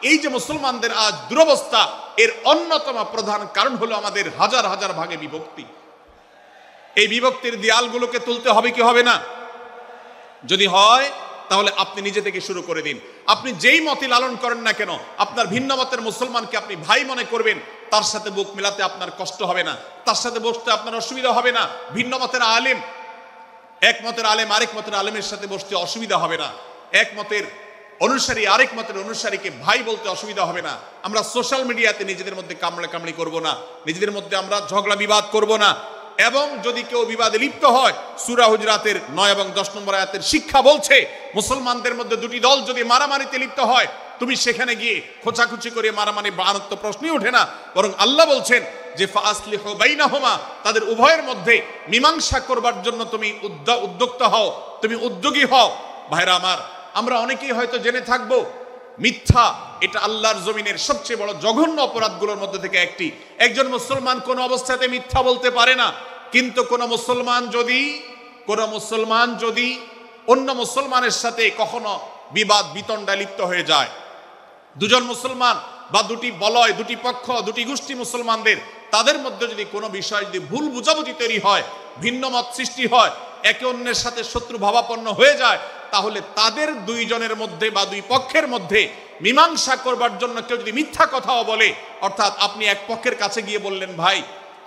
এই যে মুসলমানদের আজ দুরবস্থা, এর অন্যতম প্রধান কারণ হলো আমাদের হাজার হাজার ভাগে বিভক্তি। এই বিভক্তির দেয়ালগুলোকে তুলতে হবে কি হবে না? যদি হয় তাহলে আপনি নিজে থেকে শুরু করে দিন। আপনি যেই মতই লালন করেন না কেন, আপনার ভিন্ন মতের মুসলমানকে আপনি ভাই মনে করবেন, তার সাথে বুক মিলাতে আপনার কষ্ট হবে না, তার সাথে বসতে আপনার অসুবিধা হবে না। ভিন্ন মতের আলেম, এক মতের আলেম আরেক মতের আলেমের সাথে বসতে অসুবিধা হবে না। এক মতের অনুসারী আরেক মতের অনুসারীকে ভাই বলতে অসুবিধা হবে না। আমরা সোশ্যাল মিডিয়াতে নিজেদের মধ্যে কামড়াকামড়ি করব না, নিজেদের মধ্যে আমরা ঝগড়া বিবাদ করব না। এবং যদি কেউ বিবাদে লিপ্ত হয়, সূরা হুজরাতের 9 এবং 10 নম্বর আয়াতের শিক্ষা বলছে, মুসলমানদের মধ্যে দুটি দল যদি মারামারিতে লিপ্ত হয়, তুমি সেখানে গিয়ে খোঁচাখুচি করে মারামারি বানানোর তো প্রশ্নই ওঠে না। বরং আল্লাহ বলছেন যে ফাসলিহু বাইনাহুমা, তাদের উভয়ের মধ্যে মীমাংসা করবার জন্য তুমি উদ্যোক্তা হও, তুমি উদ্যোগী হও। ভাইরা আমার, আমরা অনেকেই হয়তো জেনে থাকবো মিথ্যা এটা আল্লাহর জমিনের সবচেয়ে বড় জঘন্য অপরাধগুলোর মধ্যে থেকে একটি। একজন মুসলমান কোন অবস্থাতে মিথ্যা বলতে পারে না, কিন্তু কোন মুসলমান যদি অন্য মুসলমানের সাথে কখনো বিবাদ বিতণ্ডায় লিপ্ত হয়ে যায়, দুজন মুসলমান বা দুটি বলয়, দুটি পক্ষ, দুটি গোষ্ঠী মুসলমানদের, তাদের মধ্যে যদি কোনো বিষয় যদি ভুল বুঝাবুঝি তৈরি হয়, ভিন্ন মত সৃষ্টি হয়, একে অন্যের সাথে শত্রু ভাবাপন্ন হয়ে যায়, তাহলে তাদের দুইজনের মধ্যে বা দুই পক্ষের মধ্যে মীমাংসা করবার জন্য কেউ যদি মিথ্যা কথাও বলে, অর্থাৎ আপনি এক পক্ষের কাছে গিয়ে বললেন, ভাই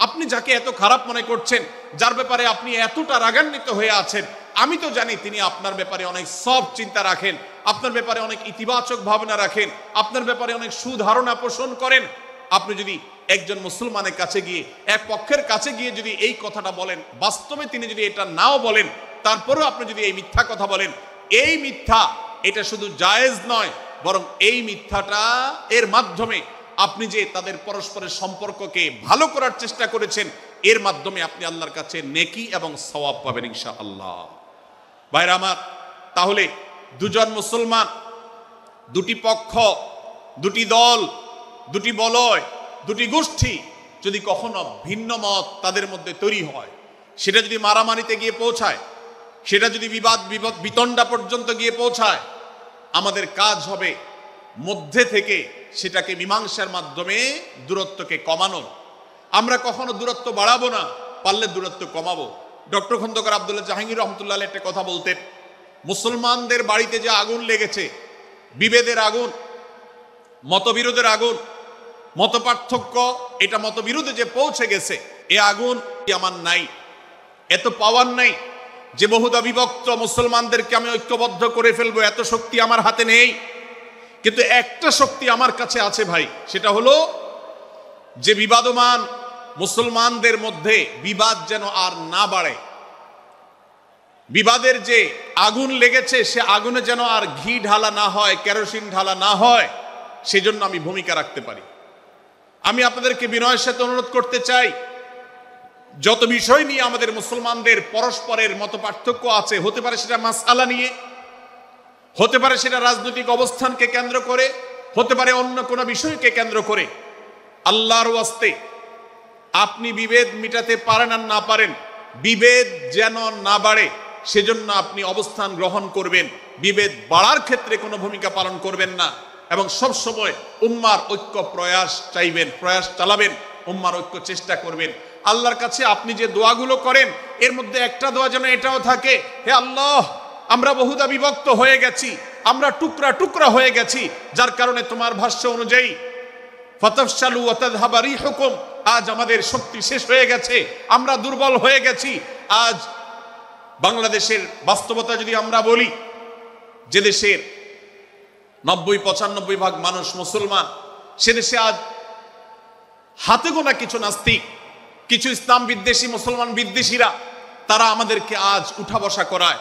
আপনি যাকে এত খারাপ মনে করছেন, যার ব্যাপারে আপনি এতটা রাগান্বিত হয়ে আছেন, আমি তো জানি তিনি আপনার ব্যাপারে অনেক সফট চিন্তা রাখেন, আপনার ব্যাপারে অনেক ইতিবাচক ভাবনা রাখেন, আপনার ব্যাপারে অনেক সুধারণা পোষণ করেন। আপনি যদি একজন মুসলমানের কাছে গিয়ে, এক পক্ষের কাছে গিয়ে যদি এই কথাটা বলেন, বাস্তবে তিনি যদি এটা নাও বলেন, তারপরেও আপনি যদি এই মিথ্যা কথা বলেন, এই মিথ্যা এটা শুধু জায়েজ নয়, বরং এই মিথ্যাটা এর মাধ্যমে আপনি যে তাদের পরস্পরের সম্পর্ককে ভালো করার চেষ্টা করেছেন, এর মাধ্যমে আপনি আল্লাহর কাছে নেকি এবং সওয়াব পাবেন ইনশাআল্লাহ। ভাইরা আমার, তাহলে দুজন মুসলমান, দুটি পক্ষ, দুটি দল, দুটি বলয়, দুটি গোষ্ঠী যদি কখনো ভিন্ন মত তাদের মধ্যে তৈরি হয়, সেটা যদি মারামারিতে গিয়ে পৌঁছায়, সেটা যদি বিবাদ বিতণ্ডা পর্যন্ত গিয়ে পৌঁছায়, আমাদের কাজ হবে মধ্যে থেকে সেটাকে মীমাংসার মাধ্যমে দূরত্বকে কমানো। আমরা কখনো দূরত্ব বাড়াবো না, পারলে দূরত্ব কমাবো। ডক্টর খন্দকার আব্দুল্লাহ জাহাঙ্গীর রহমতুল্লাহ একটা কথা বলতেন, মুসলমানদের বাড়িতে যে আগুন লেগেছে, বিভেদের আগুন, মতবিরোধের আগুন, মত পার্থক্য, এটা মতবিরোধে যে পৌঁছে গেছে, এ আগুন আমার নাই, এত পাওয়ার নাই যে বহুদা বিভক্ত মুসলমানদেরকে আমি ঐক্যবদ্ধ করে ফেলবো, এত শক্তি আমার হাতে নেই। কিন্তু একটা শক্তি আমার কাছে আছে ভাই, সেটা হলো যে বিবাদমান মুসলমানদের মধ্যে বিবাদ যেন আর না বাড়ে, বিবাদের যে আগুন লেগেছে সে আগুনে যেন আর ঘি ঢালা না হয়, কেরোসিন ঢালা না হয়, সেজন্য আমি ভূমিকা রাখতে পারি। আমি আপনাদেরকে বিনয়ের সাথে অনুরোধ করতে চাই, যত বিষয় নিয়ে আমাদের মুসলমানদের পরস্পরের মত পার্থক্য আছে, হতে পারে সেটা মাসআলা নিয়ে, হতে পারে সেটা রাজনৈতিক অবস্থানকে কেন্দ্র করে, হতে পারে অন্য কোনো বিষয়কে কেন্দ্র করে, আল্লাহর ওয়াস্তে আপনি বিভেদ মিটাতে পারেন আর না পারেন, বিভেদ যেন না বাড়ে সেজন্য আপনি অবস্থান গ্রহণ করবেন, বিভেদ বাড়ার ক্ষেত্রে কোনো ভূমিকা পালন করবেন না, এবং সব সময় উম্মার ঐক্য প্রয়াস চাইবেন, প্রয়াস চালাবেন, উম্মার ঐক্য চেষ্টা করবেন। আল্লাহর কাছে আপনি যে দোয়াগুলো করেন, এর মধ্যে একটা দোয়া যেন এটাও থাকে, হে আল্লাহ, আমরা বহুদা বিভক্ত হয়ে গেছি, আমরা টুকরা টুকরা হয়ে গেছি, যার কারণে তোমার ভাষ্য অনুযায়ী ফাতাফশালু ওয়া তাযহাবা রিহুকুম, আজ আমাদের শক্তি শেষ হয়ে গেছে, আমরা দুর্বল হয়ে গেছি। আজ বাংলাদেশের বাস্তবতা যদি আমরা বলি, যে দেশের 90-95 ভাগ মানুষ মুসলমান, সে দেশে আজ হাতে গোনা কিছু নাস্তিক, কিছু ইসলাম বিদ্বেষী, মুসলমান বিদ্বেষীরা, তারা আমাদেরকে আজ উঠা বসা করায়,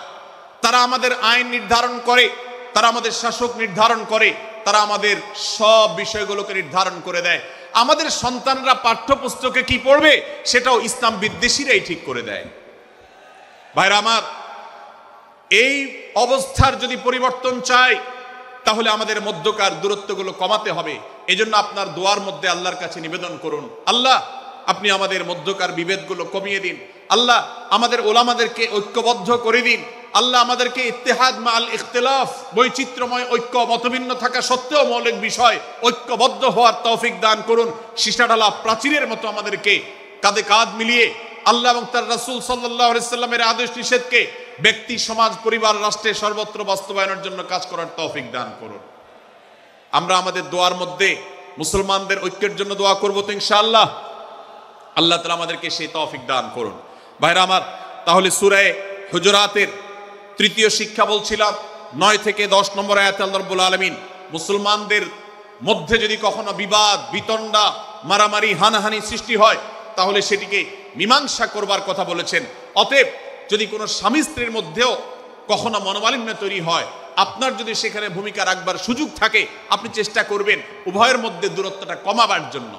তারা আমাদের আইন নির্ধারণ করে, তারা আমাদের শাসক নির্ধারণ করে, তারা আমাদের সব বিষয়গুলোকে নির্ধারণ করে দেয়। আমাদের সন্তানরা পাঠ্যপুস্তকে কি পড়বে সেটাও ইসলাম বিদ্বেষীরাই ঠিক করে দেয়। ভাইরা আমার, এই অবস্থার যদি পরিবর্তন চাই, তাহলে আমাদের মধ্যকার দূরত্বগুলো কমাতে হবে। এজন্য আপনার দোয়ার মধ্যে আল্লাহর কাছে নিবেদন করুন, আল্লাহ আপনি আমাদের মধ্যকার বিভেদগুলো কমিয়ে দিন, আল্লাহ আমাদের ওলামাদেরকে ঐক্যবদ্ধ করে দিন, আল্লাহ আমাদেরকে ইত্তেহাদ মাল ইখতিলাফ, বৈচিত্র্যময় ঐক্য, মতভিন্ন থাকা সত্ত্বেও মৌলিক বিষয় ঐক্যবদ্ধ হওয়ার তৌফিক দান করুন। সীসাঢালা প্রাচীরের মতো আমাদেরকে কাঁধে কাঁধ মিলিয়ে আল্লাহ এবং তার রাসূল সাল্লাল্লাহু আলাইহি সাল্লামের আদেশ নিষেধকে ব্যক্তি, সমাজ, পরিবার, রাষ্ট্রে সর্বত্র বাস্তবায়নের জন্য কাজ করার তৌফিক দান করুন। আমরা আমাদের দোয়ার মধ্যে মুসলমানদের ঐক্যের জন্য দোয়া করব তো ইনশাআল্লাহ। আল্লাহ তাআলা আমাদেরকে সেই তৌফিক দান করুন। ভাইরা আমার, তাহলে সূরা হুজুরাতের তৃতীয় শিক্ষা বলছিলাম, 9 থেকে 10 নম্বর আয়াতে আল্লাহ রাব্বুল আলামিন মুসলমানদের মধ্যে যদি কখনো বিবাদ বিতণ্ডা, মারামারি, হানাহানি সৃষ্টি হয়, তাহলে সেটিকে মীমাংসা করবার কথা বলেছেন। অতএব যদি কোনো স্বামী স্ত্রীর মধ্যেও কখনো মনোমালিন্য তৈরি হয়, আপনার যদি সেখানে ভূমিকা রাখবার সুযোগ থাকে, আপনি চেষ্টা করবেন উভয়ের মধ্যে দূরত্বটা কমাবার জন্য।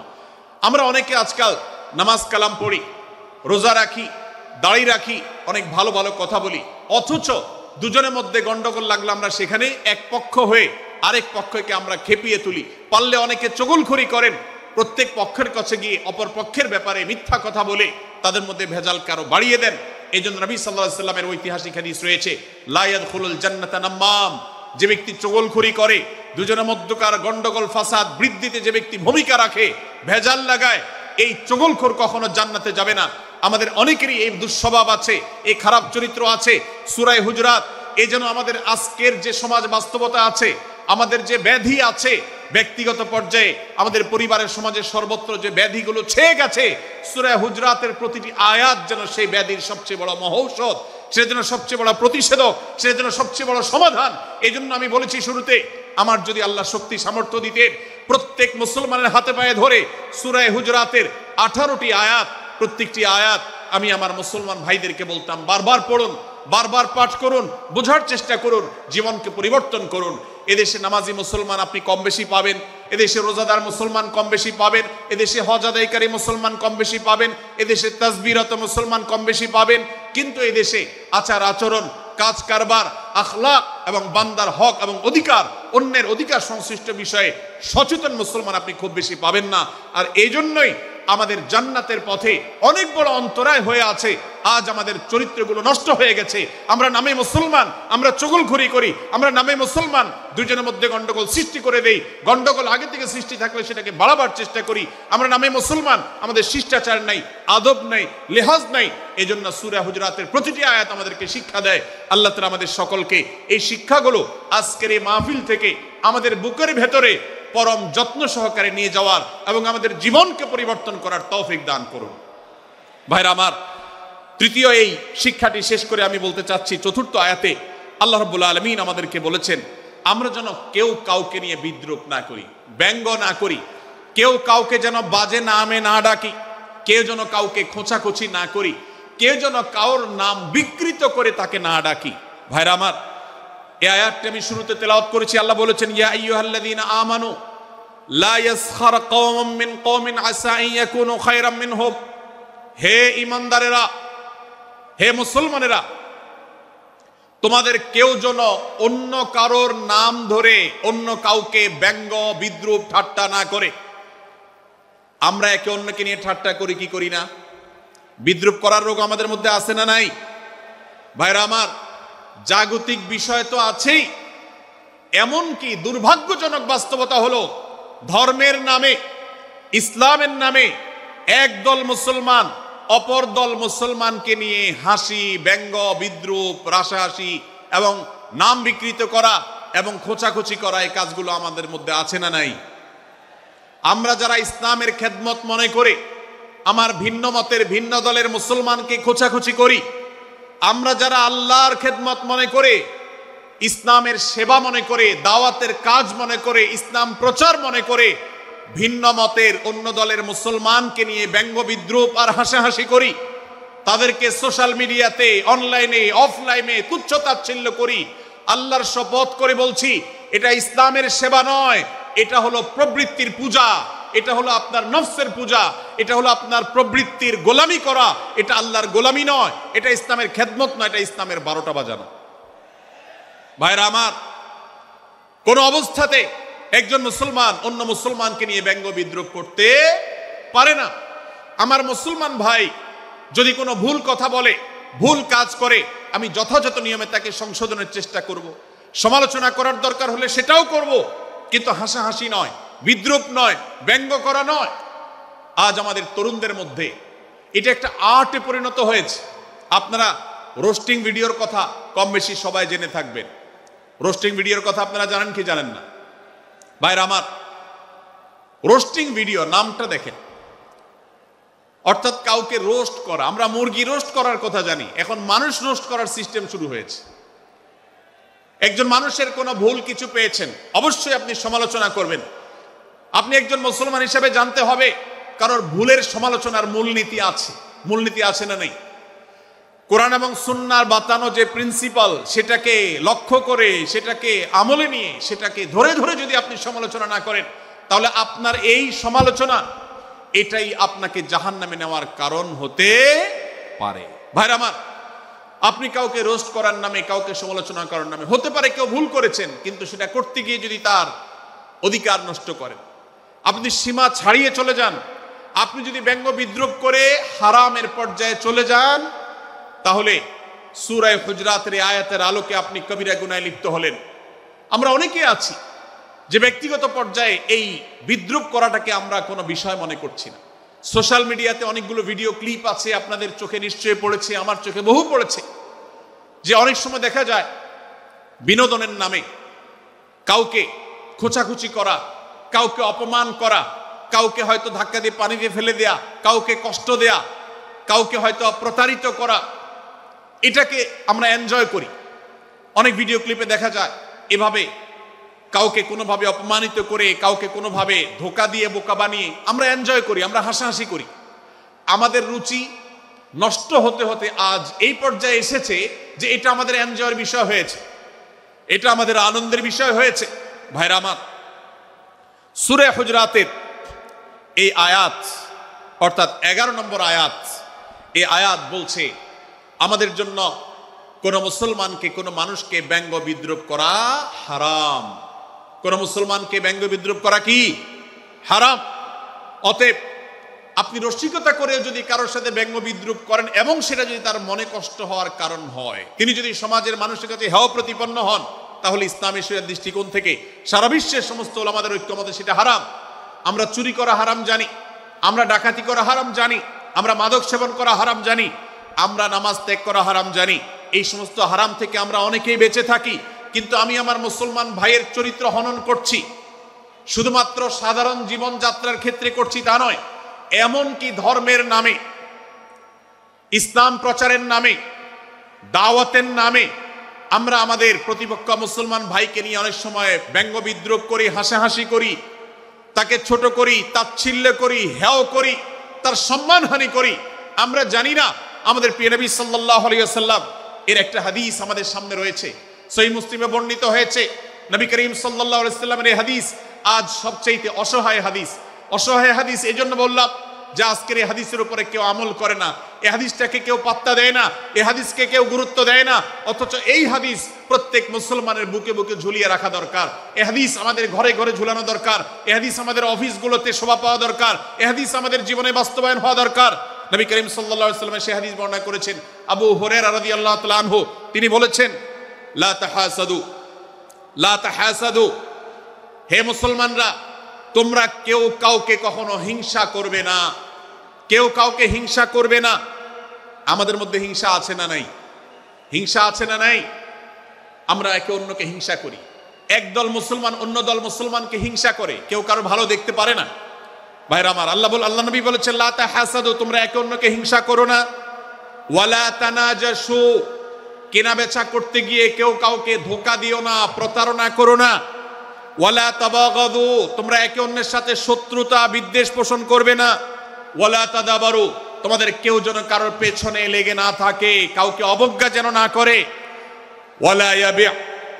আমরা অনেকে আজকাল নামাজ কালাম পড়ি, রোজা রাখি, দাড়ি রাখি, অনেক ভালো ভালো কথা বলি, অথচ দুজনের মধ্যে গন্ডগোল লাগলো, আমরা সেখানে এক পক্ষ হয়ে আরেক পক্ষকে আমরা খেপিয়ে তুলি। পারলে অনেকে চগলখড়ি করেন, প্রত্যেক পক্ষের কাছে গিয়ে অপর পক্ষের ব্যাপারে মিথ্যা কথা বলে তাদের মধ্যে ভেজাল কারো বাড়িয়ে দেন। এই জন্য নবী সাল্লাল্লাহু আলাইহি ওয়াসাল্লামের ঐতিহাসিক হাদিস রয়েছে, লা ইয়াদখুলুল জান্নাতা নাম্মাম, যে ব্যক্তি চগলখড়ি করে, দুজনের মধ্যকার গন্ডগোল ফাসাদ বৃদ্ধিতে যে ব্যক্তি ভূমিকা রাখে, ভেজাল লাগায়, এই চগলখোর কখনো জান্নাতে যাবে না। আমাদের অনেকেরই এই দুঃস্বভাব আছে, এই খারাপ চরিত্র আছে। সূরা হুজুরাত, এই জন্য আমাদের আজকের যে সমাজ বাস্তবতা আছে, আমাদের যে ব্যাধি আছে ব্যক্তিগত পর্যায়ে, আমাদের পরিবারের সমাজের সর্বত্র যে ব্যাধিগুলো ছেয়ে গেছে, সূরা হুজুরাতের প্রতিটি আয়াত যেন সেই ব্যাধির সবচেয়ে বড় মহৌষধ, সেটার জন্য সবচেয়ে বড় প্রতিষেধক, সেটার জন্য সবচেয়ে বড় সমাধান। এই জন্য আমি বলেছি শুরুতে, আমার যদি আল্লাহ শক্তি সামর্থ্য দিতেন, প্রত্যেক মুসলমানের হাতে পায়ে ধরে সূরা হুজুরাতের 18টি আয়াত, প্রত্যেকটি আয়াত আমি আমার মুসলমান ভাইদেরকে বলতাম, বারবার পড়ুন, বারবার পাঠ করুন, বোঝার চেষ্টা করুন, জীবনকে পরিবর্তন করুন। এদেশে নামাজি মুসলমান আপনি কম বেশি পাবেন, এদেশে রোজাদার মুসলমান কম বেশি পাবেন, এদেশে হজ আদায়কারী মুসলমান কম বেশি পাবেন, এদেশে তাসবিহরত মুসলমান কম বেশি পাবেন, কিন্তু এদেশে আচার আচরণ, কাজ কারবার, আখলাক এবং বান্দার হক এবং অধিকার, অন্যের অধিকার সংশ্লিষ্ট বিষয়ে সচেতন মুসলমান আপনি খুব বেশি পাবেন না। আর এই জন্যই আমাদের জান্নাতের পথে অনেক বড় অন্তরায় হয়ে আছে। আজ আমাদের চরিত্রগুলো নষ্ট হয়ে গেছে। আমরা নামে মুসলমান, আমরা চগলখড়ি করি, আমরা নামে মুসলমান, দুজনের মধ্যে গন্ডগোল সৃষ্টি করে দেই। গন্ডগোল আগে থেকে সৃষ্টি থাকলে সেটাকে বাড়াবার চেষ্টা করি। আমরা নামে মুসলমান, আমাদের শিষ্টাচার নাই, আদব নাই, লেহাজ নাই। এই জন্য সূরা হুজুরাতের প্রতিটি আয়াত আমাদেরকে শিক্ষা দেয়। আল্লাহ তাআলা আমাদের সকলকে এই শিক্ষাগুলো আজকের এই মাহফিল থেকে আমাদের বুকের ভেতরে পরম যত্ন সহকারে নিয়ে যাওয়ার এবং আমাদের জীবনকে পরিবর্তন করার তৌফিক দান করুন। ভাইরা আমার, তৃতীয় এই শিক্ষাটি শেষ করে আমি বলতে চাচ্ছি, চতুর্থ আয়াতে আল্লাহ রাব্বুল আলামিন আমাদেরকে বলেছেন, আমরা যেন কেউ কাউকে নিয়ে বিদ্রূপ না করি, ব্যঙ্গ না করি, কেউ কাউকে যেন বাজে নামে না ডাকি, কেউ যেন কাউকে খোঁচাখুচি না করি, কেউ যেন কারোর নাম বিকৃত করে তাকে না ডাকি। ভাইরা আমার, এই আয়াতটি আমি শুরুতে তেলাওয়াত করেছি। আল্লাহ বলেছেন, ইয়া আইয়ুহাল্লাযীনা আমানু লা ইয়াসখার কওমুম মিন কওমিন আসা আন ইয়াকুনু খায়রাম মিনহুম। হে ঈমানদারেরা, হে মুসলমানেরা, তোমাদের কেউ যেন অন্য কারোর নাম ধরে অন্য কাউকে ব্যঙ্গ বিদ্রূপ ঠাট্টা না করে। আমরা একে অন্যকে নিয়ে ঠাট্টা করি কি করি না? বিদ্রূপ করার রোগ আমাদের মধ্যে আছে না নাই? ভাইরা আমার, জাগতিক বিষয় তো আছেই, এমনকি দুর্ভাগ্যজনক বাস্তবতা হলো ধর্মের নামে, ইসলামের নামে একদল মুসলমান অপর দল মুসলমানকে নিয়ে হাসি, ব্যঙ্গ, বিদ্রূপ, রাসাহাসি এবং নাম বিকৃত করা এবং খোঁচাখুচি করা, এই কাজগুলো আমাদের মধ্যে আছে না নাই? আমরা যারা ইসলামের খেদমত মনে করে আমার ভিন্ন মতের, ভিন্ন দলের মুসলমানকে খোঁচাখুচি করি, আমরা যারা আল্লাহর খেদমত মনে করে, ইসলামের সেবা মনে করে, দাওয়াতের কাজ মনে করে, ইসলাম প্রচার মনে করে ভিন্ন মতের অন্য দলের মুসলমানকে নিয়ে ব্যঙ্গ বিদ্রূপ আর হাসাহাসি করি, তাদেরকে সোশ্যাল মিডিয়াতে, অনলাইনে, অফলাইনে তুচ্ছ তাচ্ছিল্য করি, আল্লাহর শপথ করে বলছি, এটা ইসলামের সেবা নয়, এটা হলো প্রবৃত্তির পূজা, এটা হলো আপনার নফসের পূজা, এটা হলো আপনার প্রবৃত্তির গোলামি করা, এটা আল্লাহর গোলামি নয়, এটা ইসলামের খেদমত নয়, এটা ইসলামের 12টা বাজানো। ভাইরা আমার, কোন অবস্থাতে একজন মুসলমান অন্য মুসলমানকে নিয়ে ব্যঙ্গ বিদ্রূপ করতে পারে না। আমার মুসলমান ভাই যদি কোনো ভুল কথা বলে, ভুল কাজ করে, আমি যথাযথ নিয়মে তাকে সংশোধনের চেষ্টা করব, সমালোচনা করার দরকার হলে সেটাও করব, কিন্তু হাসাহাসি নয়, বিদ্রূপ নয়, ব্যঙ্গ করা নয়। আজ আমাদের তরুণদের মধ্যে এটা একটা আর্টে পরিণত হয়েছে। আপনারা রোস্টিং ভিডিওর কথা কম বেশি সবাই জেনে থাকবেন। রোস্টিং ভিডিওর কথা আপনারা জানেন কি জানেন না? ভাইরা আমার, রোস্টিং ভিডিও নামটা দেখেন, অর্থাৎ কাউকে রোস্ট করা। আমরা মুরগি রোস্ট করার কথা জানি, এখন মানুষ রোস্ট করার সিস্টেম শুরু হয়েছে। একজন মানুষের কোনো ভুল কিছু পেয়েছেন, অবশ্যই আপনি সমালোচনা করবেন। আপনি একজন মুসলমান হিসেবে জানতে হবে কারোর ভুলের সমালোচনার মূলনীতি আছে। মূলনীতি আছে না নেই? কোরআন এবং সুন্নাহর বাতানো যে প্রিন্সিপাল, সেটাকে লক্ষ্য করে, সেটাকে আমলে নিয়ে, সেটাকে ধরে ধরে যদি আপনি সমালোচনা না করেন, তাহলে আপনার এই সমালোচনা এটাই আপনাকে জাহান্নামে নেওয়ার কারণ হতে পারে। ভাইরা আমার, আপনি কাউকে রোস্ট করার নামে, কাউকে সমালোচনা করার নামে, হতে পারে কেউ ভুল করেছেন, কিন্তু সেটা করতে গিয়ে যদি তার অধিকার নষ্ট করেন, আপনি সীমা ছাড়িয়ে চলে যান, আপনি যদি ব্যঙ্গ বিদ্রুপ করে হারামের পর্যায়ে চলে যান, তাহলে সূরা হুজরাতের আয়াতের আলোকে আপনি কবিরা গুনাহে লিপ্ত হলেন। আমরা অনেকে আছি যে ব্যক্তিগত পর্যায়ে এই বিদ্রুপ করাটাকে আমরা কোনো বিষয় মনে করছি না। সোশ্যাল মিডিয়াতে অনেকগুলো ভিডিও ক্লিপ আছে, আপনাদের চোখে নিশ্চয়ই পড়েছে, আমার চোখে বহু পড়েছে, যে অনেক সময় দেখা যায় বিনোদনের নামে কাউকে খোঁচাখুচি করা, কাউকে অপমান করা, কাউকে হয়তো ধাক্কা দিয়ে পানি দিয়ে ফেলে দেয়া, কাউকে কষ্ট দেয়া, কাউকে হয়তো প্রতারিত করা, এটাকে আমরা এনজয় করি। অনেক ভিডিও ক্লিপে দেখা যায় এভাবে কাউকে কোনোভাবে অপমানিত করে, কাউকে কোনোভাবে ধোকা দিয়ে বোকা বানিয়ে আমরা এনজয় করি, আমরা হাসাহাসি করি। আমাদের রুচি নষ্ট হতে হতে আজ এই পর্যায়ে এসেছে যে এটা আমাদের এনজয়ের বিষয় হয়েছে, এটা আমাদের আনন্দের বিষয় হয়েছে। ভাইরা আমার, সূরা হুজরাতের এই আয়াত অর্থাৎ 11 নম্বর আয়াত, এই আয়াত বলছে আমাদের জন্য কোন মুসলমানকে, কোন মানুষকে ব্যঙ্গ বিদ্রুপ করা হারাম। কোন মুসলমানকে ব্যঙ্গ বিদ্রুপ করা কি হারাম। অতএব আপনি রসিকতা করে যদি কারোর সাথে ব্যঙ্গ বিদ্রুপ করেন এবং সেটা যদি তার মনে কষ্ট হওয়ার কারণ হয়, তিনি যদি সমাজের মানুষের কাছে হেয় প্রতিপন্ন হন, তাহলে ইসলামী শরীয়তের দৃষ্টিকোণ থেকে সারা বিশ্বের সমস্ত উলামাদের ঐক্যমতে সেটা হারাম। আমরা চুরি করা হারাম জানি, আমরা ডাকাতি করা হারাম জানি, আমরা মাদক সেবন করা হারাম জানি, আমরা নামাজ ত্যাগ করা হারাম জানি। এই সমস্ত হারাম থেকে আমরা অনেকেই বেঁচে থাকি, কিন্তু আমি আমার মুসলমান ভাইয়ের চরিত্র হনন করছি, শুধুমাত্র সাধারণ জীবনযাত্রার ক্ষেত্রে করছি তা নয়, এমনকি ধর্মের নামে, ইসলাম প্রচারের নামে, দাওয়াতের নামে আমরা আমাদের প্রতিপক্ষ মুসলমান ভাইকে নিয়ে অনেক সময় ব্যঙ্গ বিদ্রুপ করি, হাসাহাসি করি, তাকে ছোট করি, তাচ্ছিল্য করি, হেয় করি, তার সম্মানহানি করি। আমরা জানি না আমাদের প্রিয় নবী সাল্লাল্লাহু আলাইহি ওয়াসাল্লাম এর একটা হাদিস আমাদের সামনে রয়েছে, সহিহ মুসলিমে বর্ণিত হয়েছে। নবী করিম সাল্লাল্লাহু আলাইহি ওয়াসাল্লামের এই হাদিস আজ সবচেয়ে অসহায় হাদিস। অসহায় হাদিস এই জন্য বললাম যে আজকের এই হাদিসের উপরে কেউ আমল করে না, এই হাদিসটাকে কেউ পাত্তা দেয় না, এই হাদিসকে কেউ গুরুত্ব দেয় না, অথচ এই হাদিস প্রত্যেক মুসলমানের বুকে বুকে ঝুলিয়ে রাখা দরকার। এই হাদিস আমাদের ঘরে ঘরে ঝুলানো দরকার, এই হাদিস আমাদের অফিসগুলোতে শোভা পাওয়া দরকার, এই হাদিস আমাদের জীবনে বাস্তবায়ন হওয়া দরকার। নবী করিম সাল্লাল্লাহু আলাইহি ওয়াসাল্লাম সেই হাদিস বর্ণনা করেছেন। আবু হুরায়রা রাদিয়াল্লাহু তাআলা আনহু তিনি বলেছেন, লা তাহাসাদু, লা তাহাসাদু, হে মুসলমানরা, তোমরা কেউ কাউকে কখনো হিংসা করবে না, কেউ কাউকে হিংসা করবে না। আমাদের মধ্যে হিংসা আছে না নাই? হিংসা আছে না নাই? আমরা একে অন্যকে হিংসা করি। একদল মুসলমান অন্য দল মুসলমানকে হিংসা করে, কেউ কারো ভালো দেখতে পারে না। ভাইরা আমার, আল্লাহ নবী বলেছেন, লা তাহাসাদু, তোমরা একে অন্যকে হিংসা করো না। ওয়ালা তানাজাসু, কেনা বেচা করতে গিয়ে কেউ কাউকে ধোঁকা দিও না, প্রতারণা করো না। ওয়ালা তাবাগাদু, তোমরা একে অন্যের সাথে শত্রুতা বিদ্বেষ পোষণ করবে না। ওয়ালা তাদাবারু, তোমাদের কেউ যেন কারোর পেছনে লেগে না থাকে, কাউকে অবজ্ঞা যেন না করে। ওয়ালা ইয়াবি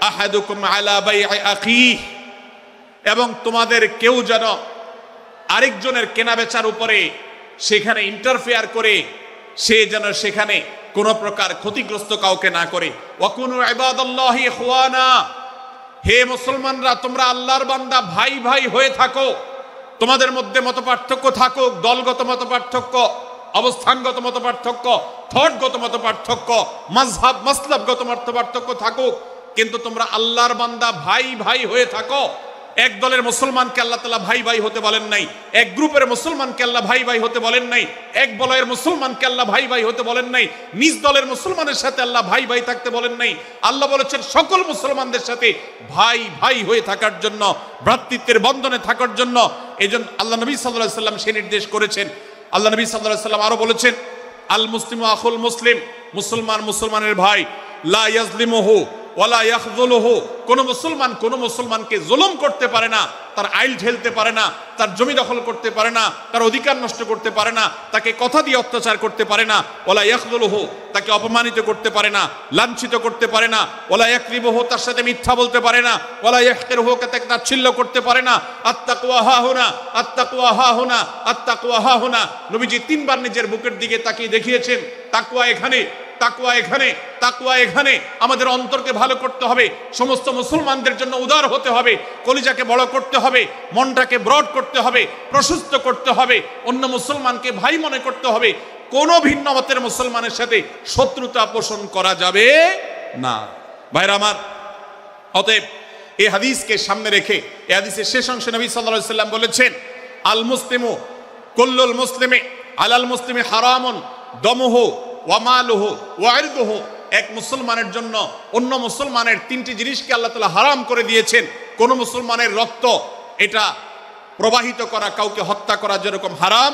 আহাদুকুম আলা বাই'i আখিহি, এবং তোমাদের কেউ যেন আরেকজনের কেনাবেচার উপরে সেখানে ইন্টারফেয়ার করে সে যেন সেখানে কোনো প্রকার ক্ষতিগ্রস্ত কাউকে না করে। ওয়াকুনু ইবাদাল্লাহি ইখওয়ানা, হে মুসলমানরা, তোমরা আল্লাহর বান্দা, ভাই ভাই হয়ে থাকো। তোমাদের মধ্যে মতপার্থক্য থাকুক, দলগত মতপার্থক্য, অবস্থানগত মতপার্থক্য, থটগত মতপার্থক্য, মাযহাব মাসলাবগত মতপার্থক্য থাকুক, কিন্তু তোমরা আল্লাহর বান্দা, ভাই ভাই হয়ে থাকো। এক দলের মুসলমানকে আল্লাহ তাআলা ভাই ভাই হতে বলেন নাই, এক গ্রুপের মুসলমানকে আল্লাহ ভাই ভাই হতে বলেন নাই, এক বলয়ের মুসলমানকে আল্লাহ ভাই ভাই হতে বলেন নাই, নিজ দলের মুসলমানের সাথে আল্লাহ ভাই ভাই থাকতে বলেন নাই। আল্লাহ বলেছেন সকল মুসলমানদের সাথে ভাই ভাই হয়ে থাকার জন্য, ভ্রাতৃত্বের বন্ধনে থাকার জন্য। এইজন্য আল্লাহ নবী সাল্লাল্লাহু আলাইহি ওয়াসাল্লাম সে নির্দেশ করেছেন। আল্লাহ নবী সাল্লাল্লাহু আলাইহি ওয়াসাল্লাম আরো বলেছেন, আল মুসলিমু আখুল মুসলিম, মুসলমান মুসলমানের ভাই, লা ইয়াজলিমুহু ওয়ালা ইয়াখযুলুহু, কোন মুসলমান কোন মুসলমানকে জুলুম করতে পারে না, তার আইল ঠেলতে পারে না, তার জমি দখল করতে পারে না, তার অধিকার নষ্ট করতে পারে না, তাকে কথা দিয়ে অত্যাচার করতে পারে না। ওয়ালা ইয়াখযুলুহু, তাকে অপমানিত করতে পারে না, লাঞ্ছিত করতে পারে না। ওয়ালা ইয়াকরিবুহু, তার সাথে মিথ্যা বলতে পারে না। ওয়ালা ইয়াহকিরুহু, তাকে তাচ্ছিল্য করতে পারে না। আত্তাকওয়া হাহুনা, আত্তাকওয়া হাহুনা, আত্তাকওয়া হাহুনা। নবীজি তিনবার নিজের বুকের দিকে তাকিয়ে দেখিয়েছেন, তাকওয়া এখানে, তাকওয়া এখানে, তাকওয়া এখানে। আমাদের অন্তরকে ভালো করতে হবে, সমস্ত মুসলমানদের জন্য উদার হতে হবে, কলিজাকে বড় করতে হবে, মনটাকে ব্রড করতে হবে, প্রশস্ত করতে হবে, অন্য মুসলমানকে ভাই মনে করতে হবে। কোনো ভিন্ন মতের মুসলমানের সাথে শত্রুতা পোষণ করা যাবে না। ভাইরা আমার, অতএব এই হাদিসকে সামনে রেখে এই হাদিসের শেষ অংশে নবী সাল্লাল্লাহু আলাইহি ওয়াসাল্লাম বলেছেন, আল মুসলিমু কুল্লুল মুসলিমি আলাল মুসলিমি হারামুন দমুহু ওয়া মালুহু ওয়া ইরদুহু। এক মুসলমানের জন্য অন্য মুসলমানের তিনটি জিনিসকে আল্লাহ তাআলা হারাম করে দিয়েছেন। কোন মুসলমানের রক্ত এটা প্রবাহিত করা, কাউকে হত্যা করা যেরকম হারাম,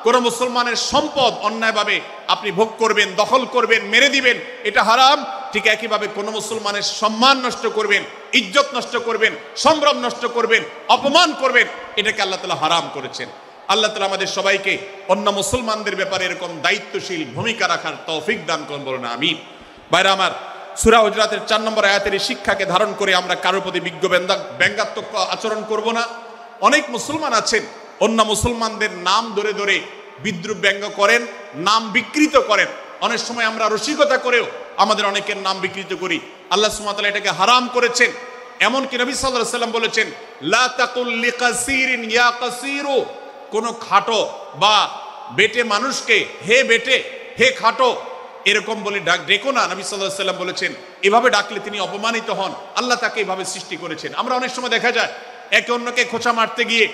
কোন মুসলমানের সম্পদ অন্যায়ভাবে আপনি ভোগ করবেন, দখল করবেন, মেরে দিবেন, এটা হারাম। ঠিক একইভাবে কোন মুসলমানের সম্মান নষ্ট করবেন, ইজ্জত নষ্ট করবেন, সম্ভ্রম নষ্ট করবেন, অপমান করবেন, এটাকে আল্লাহ তাআলা হারাম করেছেন। আল্লাহ তাআলা আমাদের সবাইকে অন্য মুসলমানদের ব্যাপারে এরকম দায়িত্বশীল ভূমিকা রাখার তৌফিক দান করুন, বলুন আমিন। ভাইরা আমার, সূরা হুজরাতের 4 নম্বর আয়াতের শিক্ষাকে ধারণ করে আমরা কারোর প্রতি বিজ্ঞ ব্যঙ্গাত্মক আচরণ করব না। অনেক মুসলমান আছেন অন্য মুসলমানদের নাম ধরে ধরে বিদ্রুপ ব্যঙ্গ করেন, নাম বিকৃত করেন। অনেক সময় আমরা রসিকতা করেও আমাদের অনেকের নাম বিকৃত করি। আল্লাহ সুবহানাহু ওয়া তাআলা এটাকে হারাম করেছেন। এমনকি নবী সাল্লাল্লাহু আলাইহি ওয়াসাল্লাম বলেছেন, লা তাকুল লিকাসিরিন ইয়া কাসিরু। কোন খাটো বা বেটে মানুষকে হে বেটে, হে খাটো এরকম বলে ডেকো না। নবী সাল্লাল্লাহু আলাইহি ওয়াসাল্লাম বলেছেন, এভাবে ডাকলে তিনি অপমানিত হন। আল্লাহ তাকে এভাবে সৃষ্টি করেছেন। আমরা অনেক সময় দেখা যায় একে অন্যকে খোঁচা মারতে গিয়ে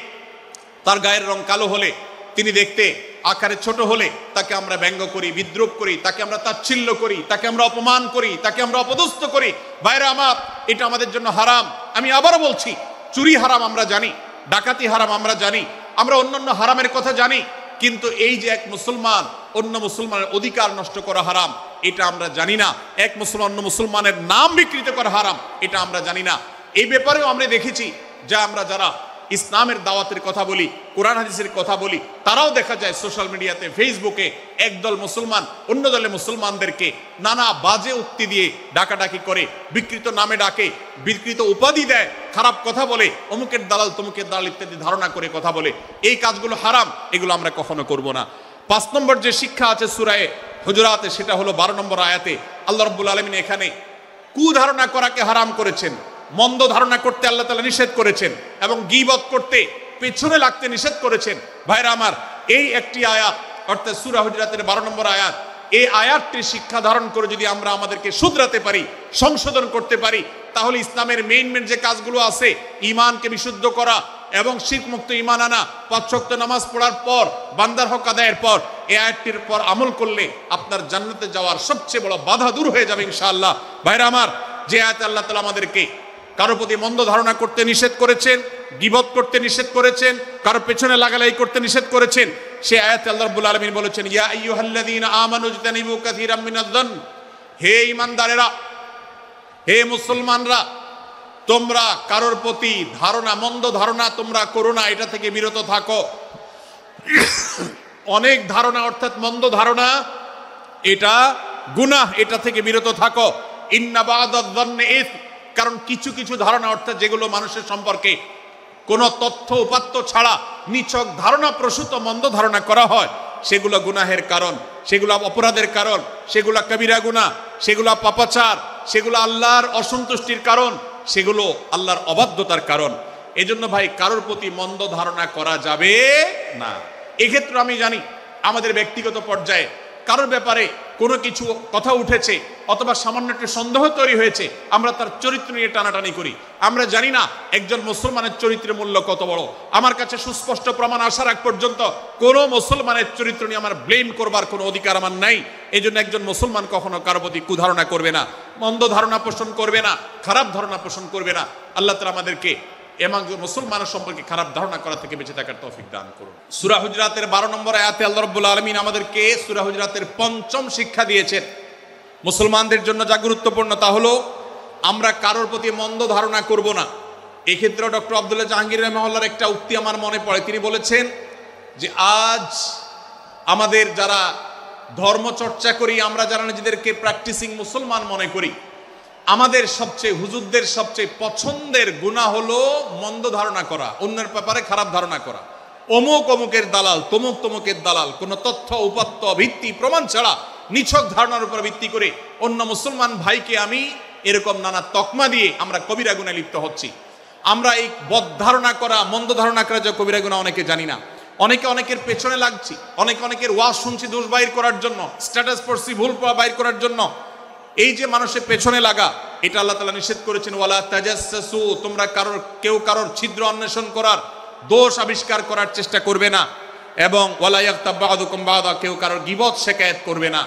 তার গায়ের রং কালো হলে, তিনি দেখতে আকারে ছোট হলে তাকে আমরা ব্যঙ্গ করি, বিদ্রুপ করি, তাকে আমরা তাচ্ছিল্য করি, তাকে আমরা অপমান করি, তাকে আমরা অপদস্থ করি। ভাইরা আমার, এটা আমাদের জন্য হারাম। আমি আবারও বলছি, চুরি হারাম আমরা জানি, ডাকাতি হারাম আমরা জানি, আমরা অন্যান্য হারামের কথা জানি, কিন্তু এই যে এক মুসলমান অন্য মুসলমানের অধিকার নষ্ট করা হারাম, এটা আমরা জানি না। এক মুসলমান অন্য মুসলমানের নাম বিকৃত করা হারাম, এটা আমরা জানি না। এই ব্যাপারেও আমরা দেখেছি যে আমরা যারা ইসলামের দাওয়াতের কথা বলি, কোরআন হাদিসের কথা বলি, তারাও দেখা যায় সোশ্যাল মিডিয়াতে, ফেসবুকে একদল মুসলমান অন্য দলে মুসলমানদেরকে নানা বাজে উক্তি দিয়ে ডাকাডাকি করে, বিকৃত নামে ডাকে, বিকৃত উপাধি দেয়, খারাপ কথা বলে, অমুকের দালাল তমুকের দালাল ইত্যাদি ধারণা করে কথা বলে। এই কাজগুলো হারাম, এগুলো আমরা কখনো করব না। 5 নম্বর যে শিক্ষা আছে সূরা হুজুরাতে, সেটা হলো 12 নম্বর আয়াতে আল্লাহ রাব্বুল আলামিন এখানে কুধারণা করাকে হারাম করেছেন, মন্দ ধারণা করতে আল্লাহ তাআলা নিষেধ করেছেন, এবং গীবত করতে, পেছনে লাগতে নিষেধ করেছেন। ভাইরা আমার, এই একটি আয়াত অর্থাৎ সূরা হুজুরাতের 12 নম্বর আয়াত, এই আয়াতটির শিক্ষা ধারণ করে যদি আমরা আমাদেরকে শুধরাতে পারি, সংশোধন করতে পারি, তাহলে ইসলামের মেইন যে কাজগুলো আছে, ঈমানকে বিশুদ্ধ করা এবং শিরক মুক্ত ঈমান আনা, 5 ওয়াক্ত নামাজ পড়ার পর, বান্দার হক আদায়ের পর, এই আয়াতটির পর আমল করলে আপনার জান্নাতে যাওয়ার সবচেয়ে বড় বাধা দূর হয়ে যাবে ইনশাআল্লাহ। ভাইরা আমার, যে আয়াতে আল্লাহ তাআলা আমাদেরকে কারো প্রতি মন্দ ধারণা করতে নিষেধ করেছেন, গীবত করতে নিষেধ করেছেন, কারো পেছনে লাগালাই করতে নিষেধ করেছেন, সে আয়াতে আল্লাহ রাব্বুল আলামিন বলেছেন, ইয়া আইয়ুহাল্লাযীনা আমানু ইজতানিবু কাসীরাম মিনায-যন্ন। হে ঈমানদারেরা, হে মুসলমানরা, তোমরা কারোর প্রতি ধারণা, মন্দ ধারণা তোমরা করো না, এটা থেকে বিরত থাকো। অনেক ধারণা অর্থাৎ মন্দ ধারণা, এটা গুনাহ, এটা থেকে বিরত থাকো। ইন্না বা'দায-যন্নি ইসম। কারণ কিছু কিছু ধারণা অর্থাৎ যেগুলো মানুষের সম্পর্কে কোনো তথ্য উপাত্ত ছাড়া নিছক ধারণা প্রসূত মন্দ ধারণা করা হয়, সেগুলো গুনাহের কারণ, সেগুলো অপরাধের কারণ, সেগুলো কবিরা গুনাহ, সেগুলো পাপাচার, সেগুলো আল্লাহর অসন্তুষ্টির কারণ, সেগুলো আল্লাহর অবাধ্যতার কারণ। এজন্য ভাই, কারোর প্রতি মন্দ ধারণা করা যাবে না। এক্ষেত্রে আমি জানি আমাদের ব্যক্তিগত পর্যায়ে কারোর ব্যাপারে কোনো কিছু কথা উঠেছে অথবা সামান্য একটু সন্দেহ তৈরি হয়েছে, আমরা তার চরিত্র নিয়ে টানাটানি করি। আমরা জানি না একজন মুসলমানের চরিত্রের মূল্য কত বড়। আমার কাছে সুস্পষ্ট প্রমাণ আসার আগ পর্যন্ত কোনো মুসলমানের চরিত্র নিয়ে আমার ব্লেম করবার কোনো অধিকার আমার নাই। এই জন্য একজন মুসলমান কখনো কারো প্রতি কুধারণা করবে না, মন্দ ধারণা পোষণ করবে না, খারাপ ধারণা পোষণ করবে না। আল্লাহ তাআলা আমাদেরকে এবং মুসলমানের সম্পর্কে খারাপ ধারণা করা থেকে বেঁচে থাকার তৌফিক দান করুন। সূরা হুজরাতের 12 নম্বর আয়াতে আল্লাহ রাব্বুল আলামিন আমাদেরকে সূরা হুজরাতের 5ম শিক্ষা দিয়েছেন। মুসলমানদের জন্য যা গুরুত্বপূর্ণ তা হলো আমরা কারোর প্রতি মন্দ ধারণা করব না। এই ক্ষেত্রে ডক্টর আব্দুল্লাহ জাহাঙ্গীর রাহিমাহুল্লাহর একটা উক্তি আমার মনে পড়ে। তিনি বলেছেন যে আজ আমাদের যারা ধর্ম চর্চা করি, আমরা যারা নিজেদেরকে প্র্যাকটিসিং মুসলমান মনে করি, আমাদের সবচেয়ে, হুজুরদের সবচেয়ে পছন্দের গুনাহ হলো মন্দ ধারণা করা, অন্যের ব্যাপারে খারাপ ধারণা করা। অমুক অমুকের দালাল, তমুক তমুকের দালাল, কোনো তথ্য উপাত্ত ভিত্তি প্রমাণ ছাড়া নিছক ধারণার উপর ভিত্তি করে অন্য মুসলমান ভাইকে আমি এরকম নানা তকমা দিয়ে আমরা কবিরা গুনাহে লিপ্ত হচ্ছি। আমরা এই বদ ধারণা করা, মন্দ ধারণা করা যে কবিরা গুনাহ অনেকে জানি না, অনেকে অনেকের পেছনে লাগছি, অনেকের ওয়াজ শুনছি দোষ বাইর করার জন্য, স্ট্যাটাস পড়ছি ভুল বাইর করার জন্য। এই যে মানুষের পেছনে লাগা, এটা আল্লাহ তাআলা নিষেধ করেছেন, ওয়ালা তাজাসসু, তোমরা কেউ কারোর ছিদ্র অন্বেষণ করার, দোষ আবিষ্কার করার চেষ্টা করবে না, এবং ওয়ালা ইয়াগতাব বা'দুকুম বা'দা, কেউ কারোর গীবত শিকায়াত করবে না।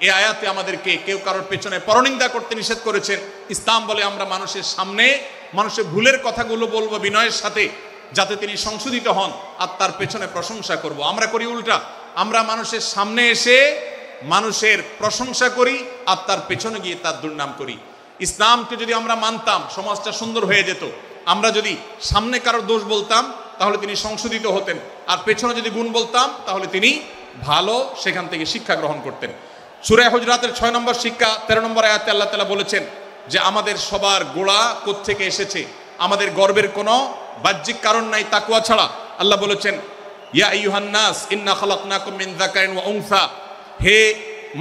এই আয়াতে আমাদেরকে কেউ কারোর পেছনে পরনিন্দা করতে নিষেধ করেছেন। ইসলাম বলে আমরা মানুষের সামনে মানুষের ভুলের কথাগুলো বলবো বিনয়ের সাথে, যাতে তিনি সংশোধিত হন, আর তার পেছনে প্রশংসা করব। আমরা করি উল্টা, আমরা মানুষের সামনে এসে মানুষের প্রশংসা করি আর তার পেছনে গিয়ে তার দুর্নাম করি। ইসলামকে যদি আমরা মানতাম, সমাজটা সুন্দর হয়ে যেত। আমরা যদি সামনে কারোর দোষ বলতাম তাহলে তিনি সংশোধিত হতেন, আর পেছনে যদি গুণ বলতাম তাহলে তিনি ভালো সেখান থেকে শিক্ষা গ্রহণ করতেন। সূরা হুজরাতের 6 নম্বর শিক্ষা 13 নম্বর আয়াতে আল্লাহ তাআলা বলেছেন যে আমাদের সবার গোড়া কোত্থেকে এসেছে, আমাদের গর্বের কোনো বাহ্যিক কারণ নাই তাকওয়া ছাড়া। আল্লাহ বলেছেন, ইয়া আইয়ুহান নাস ইন্না খালাকনাকুম মিন যাকারিন ওয়া উনসা, হে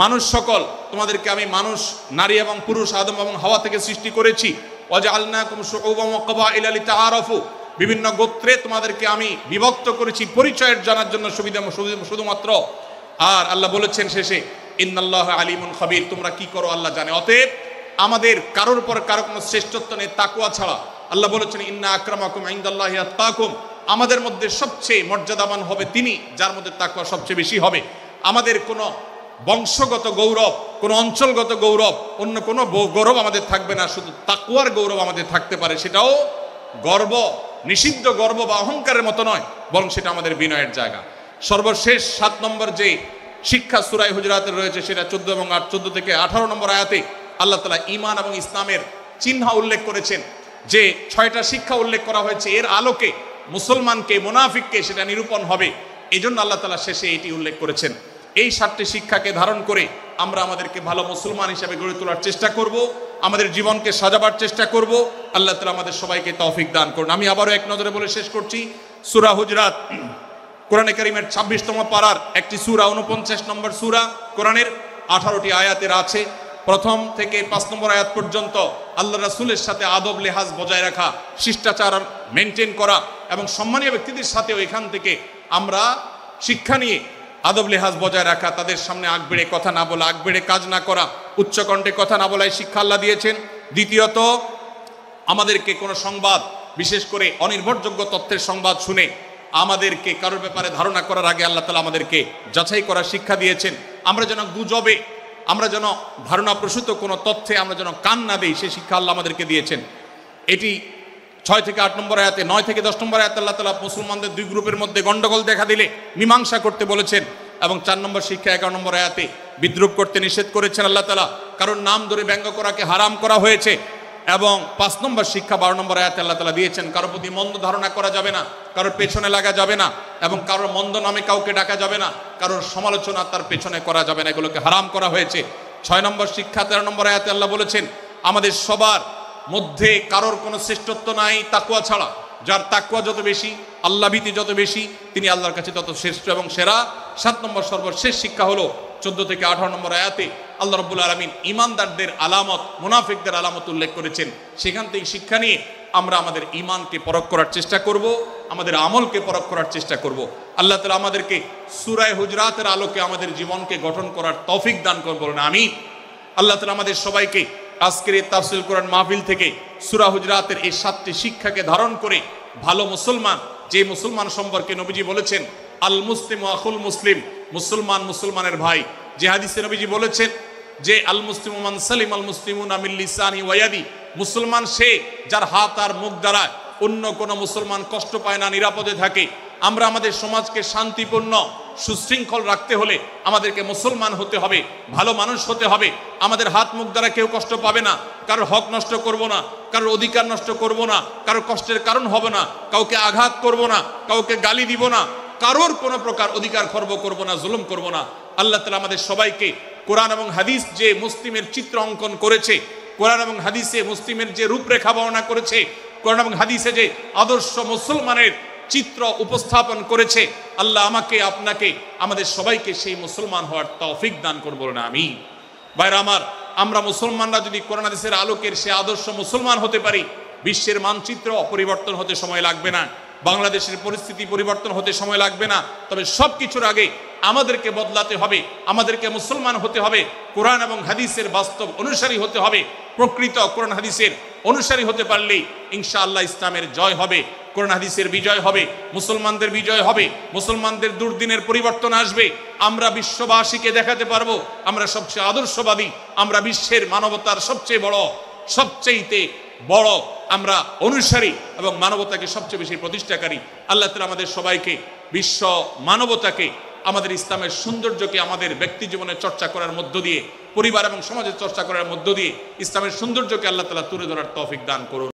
মানুষ সকল, তোমাদেরকে আমি মানুষ, নারী এবং পুরুষ, আদম এবং হাওয়া থেকে সৃষ্টি করেছি। ওয়াজআলনাকুম শুউবান ওয়া ক্বাবাইলা লিতাআরাফু, বিভিন্ন গোত্রে তোমাদেরকে আমি বিভক্ত করেছি পরিচয়ের জানার জন্য, শুধুমাত্র। আর আল্লাহ বলেছেন শেষে, ইন্নাল্লাহা আলিমুন খাবীর, তোমরা কি করো আল্লাহ জানে। অতএব আমাদের কারোর উপর কারো কোনো শ্রেষ্ঠত্ব নেই তাকওয়া ছাড়া। আল্লাহ বলেছেন, ইন্না আকরামাকুম ইনদাল্লাহি আতকাকুম, আমাদের মধ্যে সবচেয়ে মর্যাদাবান হবে তিনি যার মধ্যে তাকওয়া সবচেয়ে বেশি হবে। আমাদের কোনো বংশগত গৌরব, কোনো অঞ্চলগত গৌরব, অন্য কোনো গৌরব আমাদের থাকবে না, শুধু তাকওয়ার গৌরব আমাদের থাকতে পারে। সেটাও গর্ব, নিষিদ্ধ গর্ব বা অহংকারের মতো নয়, বরং সেটা আমাদের বিনয়ের জায়গা। সর্বশেষ 7 নম্বর যে শিক্ষা সূরা হুজরাতের রয়েছে, সেটা 14 থেকে 18 নম্বর আয়াতে আল্লাহ তাআলা ঈমান এবং ইসলামের চিহ্ন উল্লেখ করেছেন। যে 6টা শিক্ষা উল্লেখ করা হয়েছে, এর আলোকে মুসলমানকে, মুনাফিককে সেটা নিরূপণ হবে। এই জন্য আল্লাহ তাআলা শেষে এটি উল্লেখ করেছেন। এই 7টি শিক্ষাকে ধারণ করে আমরা আমাদেরকে ভালো মুসলমান হিসেবে গড়ে তোলার চেষ্টা করব, আমাদের জীবনকে সাজাবার চেষ্টা করব। আল্লাহ তাআলা আমাদের সবাইকে তৌফিক দান করুন। আমি আবারও এক নজরে বলে শেষ করছি, সূরা হুজরাত কোরআনে কারীমের 26তম পারার একটি সূরা, 49 নম্বর সূরা, কোরআনের 18টি আয়াতের আছে। 1 থেকে 5 নম্বর আয়াত পর্যন্ত আল্লাহ রাসূলের সাথে আদব লেহাজ বজায় রাখা, শিষ্টাচার মেনটেন করা, এবং সম্মানীয় ব্যক্তিদের সাথেও এখান থেকে আমরা শিক্ষা নিয়ে আদব লেহাজ বজায় রাখা, তাদের সামনে আগ বেড়ে কথা না বলা, আগ বেড়ে কাজ না করা, উচ্চকণ্ঠে কথা না বলাই শিক্ষা আল্লাহ দিয়েছেন। দ্বিতীয়ত, আমাদেরকে কোনো সংবাদ, বিশেষ করে অনির্ভরযোগ্য তথ্যের সংবাদ শুনে আমাদেরকে কারোর ব্যাপারে ধারণা করার আগে আল্লাহ তাআলা আমাদেরকে যাচাই করার শিক্ষা দিয়েছেন। আমরা যেন গুজবে, আমরা যেন ধারণা প্রসূত কোনো তথ্যে আমরা যেন কান না দেই, সে শিক্ষা আল্লাহ আমাদেরকে দিয়েছেন। এটি 6 থেকে 8 নম্বর আয়াতে, 9 থেকে 10 নম্বর আয়াতে আল্লাহ তাআলা মুসলমানদের 2 গ্রুপের মধ্যে গন্ডগোল দেখা দিলে মীমাংসা করতে বলেছেন, এবং 4 নম্বর শিক্ষা 11 নম্বর আয়াতে বিদ্রুপ করতে নিষেধ করেছেন আল্লাহ তাআলা, কারণ নাম ধরে ব্যঙ্গ করাকে হারাম করা হয়েছে। এবং 5 নম্বর শিক্ষা 12 নম্বর আয়াতে আল্লাহ তাআলা দিয়েছেন, কারোর প্রতি মন্দ ধারণা করা যাবে না, কারোর পেছনে লাগা যাবে না, এবং কারোর মন্দ নামে কাউকে ডাকা যাবে না, কারোর সমালোচনা তার পেছনে করা যাবে না, এগুলোকে হারাম করা হয়েছে। 6 নম্বর শিক্ষা 13 নম্বর আয়াতে আল্লাহ বলেছেন, আমাদের সবার মধ্যে কারোর কোনো শ্রেষ্ঠত্ব নাই তাকওয়া ছাড়া। যার তাকওয়া যত বেশি, আল্লাহ ভীতি যত বেশি, তিনি আল্লাহর কাছে তত শ্রেষ্ঠ এবং সেরা। 7 নম্বর সর্বশেষ শিক্ষা হলো 14 থেকে 18 নম্বর আয়াতে আল্লাহ রাব্বুল আলামিন ঈমানদারদের আলামত, মুনাফিকদের আলামত উল্লেখ করেছেন। সেখান থেকে শিক্ষা নিয়ে আমরা আমাদের ঈমানকে পরখ করার চেষ্টা করব, আমাদের আমলকে পরখ করার চেষ্টা করব। আল্লাহ তাআলা আমাদেরকে সূরা হুজরাতের আলোকে আমাদের জীবনকে গঠন করার তৌফিক দান করুন, বলুন আমিন। আল্লাহ তাআলা আমাদের সবাইকে আজকের এই তাফসীর কোরআন মাহফিল থেকে সূরা হুজরাতের এই 7টি শিক্ষাকে ধারণ করে ভালো মুসলমান, যে মুসলমান সম্পর্কে নবীজি বলেছেন আল মুসলিমু আখুল মুসলিম, মুসলমান মুসলমানের ভাই। যে হাদিসে নবীজি বলেছেন যে আল মুসলিমু মান সালিমাল মুসলিমুনা মিন লিসানি ওয়া ইয়াদি, মুসলমান সে যার হাত আর মুখ দ্বারা অন্য কোনো মুসলমান কষ্ট পায় না, নিরাপদে থাকে। আমরা আমাদের সমাজকে শান্তিপূর্ণ, সুশৃঙ্খল রাখতে হলে আমাদেরকে মুসলমান হতে হবে, ভালো মানুষ হতে হবে। আমাদের হাত মুখ দ্বারা কেউ কষ্ট পাবে না, কারোর হক নষ্ট করব না, কারোর অধিকার নষ্ট করব না, কারোর কষ্টের কারণ হবে না, কাউকে আঘাত করব না, কাউকে গালি দিব না, কারোর কোনো প্রকার অধিকার খর্ব করব না, জুলুম করব না। আল্লাহ তাআলা আমাদের সবাইকে কোরআন এবং হাদিস যে মুসলিমের চিত্র অঙ্কন করেছে, কোরআন এবং হাদিসে মুসলিমের যে রূপরেখা বর্ণনা করেছে, কোরআন এবং হাদিসে যে আদর্শ মুসলমানের চিত্র উপস্থাপন করেছে। আল্লাহ আমাকে, আপনাকে, আমাদের সবাইকে সেই মুসলমান হওয়ার তৌফিক দান করুন, বলুন আমিন। ভাইরা আমার, আমরা মুসলমানরা যদি কোরআন হাদিসের আলোকের সে আদর্শ মুসলমান হতে পারি, বিশ্বের মানচিত্র পরিবর্তন হতে সময় লাগবে না, বাংলাদেশের পরিস্থিতি পরিবর্তন হতে সময় লাগবে না। তবে সব কিছুর আগে আমাদেরকে বদলাতে হবে, আমাদেরকে মুসলমান হতে হবে, কোরআন এবং হাদিসের বাস্তব অনুসারী হতে হবে। প্রকৃত কোরআন হাদিসের অনুসারী হতে পারলেই ইনশাআল্লাহ ইসলামের জয় হবে, কোরআন হাদিসের বিজয় হবে, মুসলমানদের বিজয় হবে, মুসলমানদের দুর্দিনের পরিবর্তন আসবে। আমরা বিশ্ববাসীকে দেখাতে পারবো আমরা সবচেয়ে আদর্শবাদী, আমরা বিশ্বের মানবতার সবচেয়ে বড় আমরা অনুসারী এবং মানবতাকে সবচেয়ে বেশি প্রতিষ্ঠাকারী। আল্লাহ তাআলা আমাদের সবাইকে, বিশ্ব মানবতাকে, আমাদের ইসলামের সৌন্দর্যকে আমাদের ব্যক্তি জীবনে চর্চা করার মধ্য দিয়ে, পরিবার এবং সমাজে চর্চা করার মধ্য দিয়ে ইসলামের সৌন্দর্যকে আল্লাহ তাআলা তুলে ধরার তৌফিক দান করুন।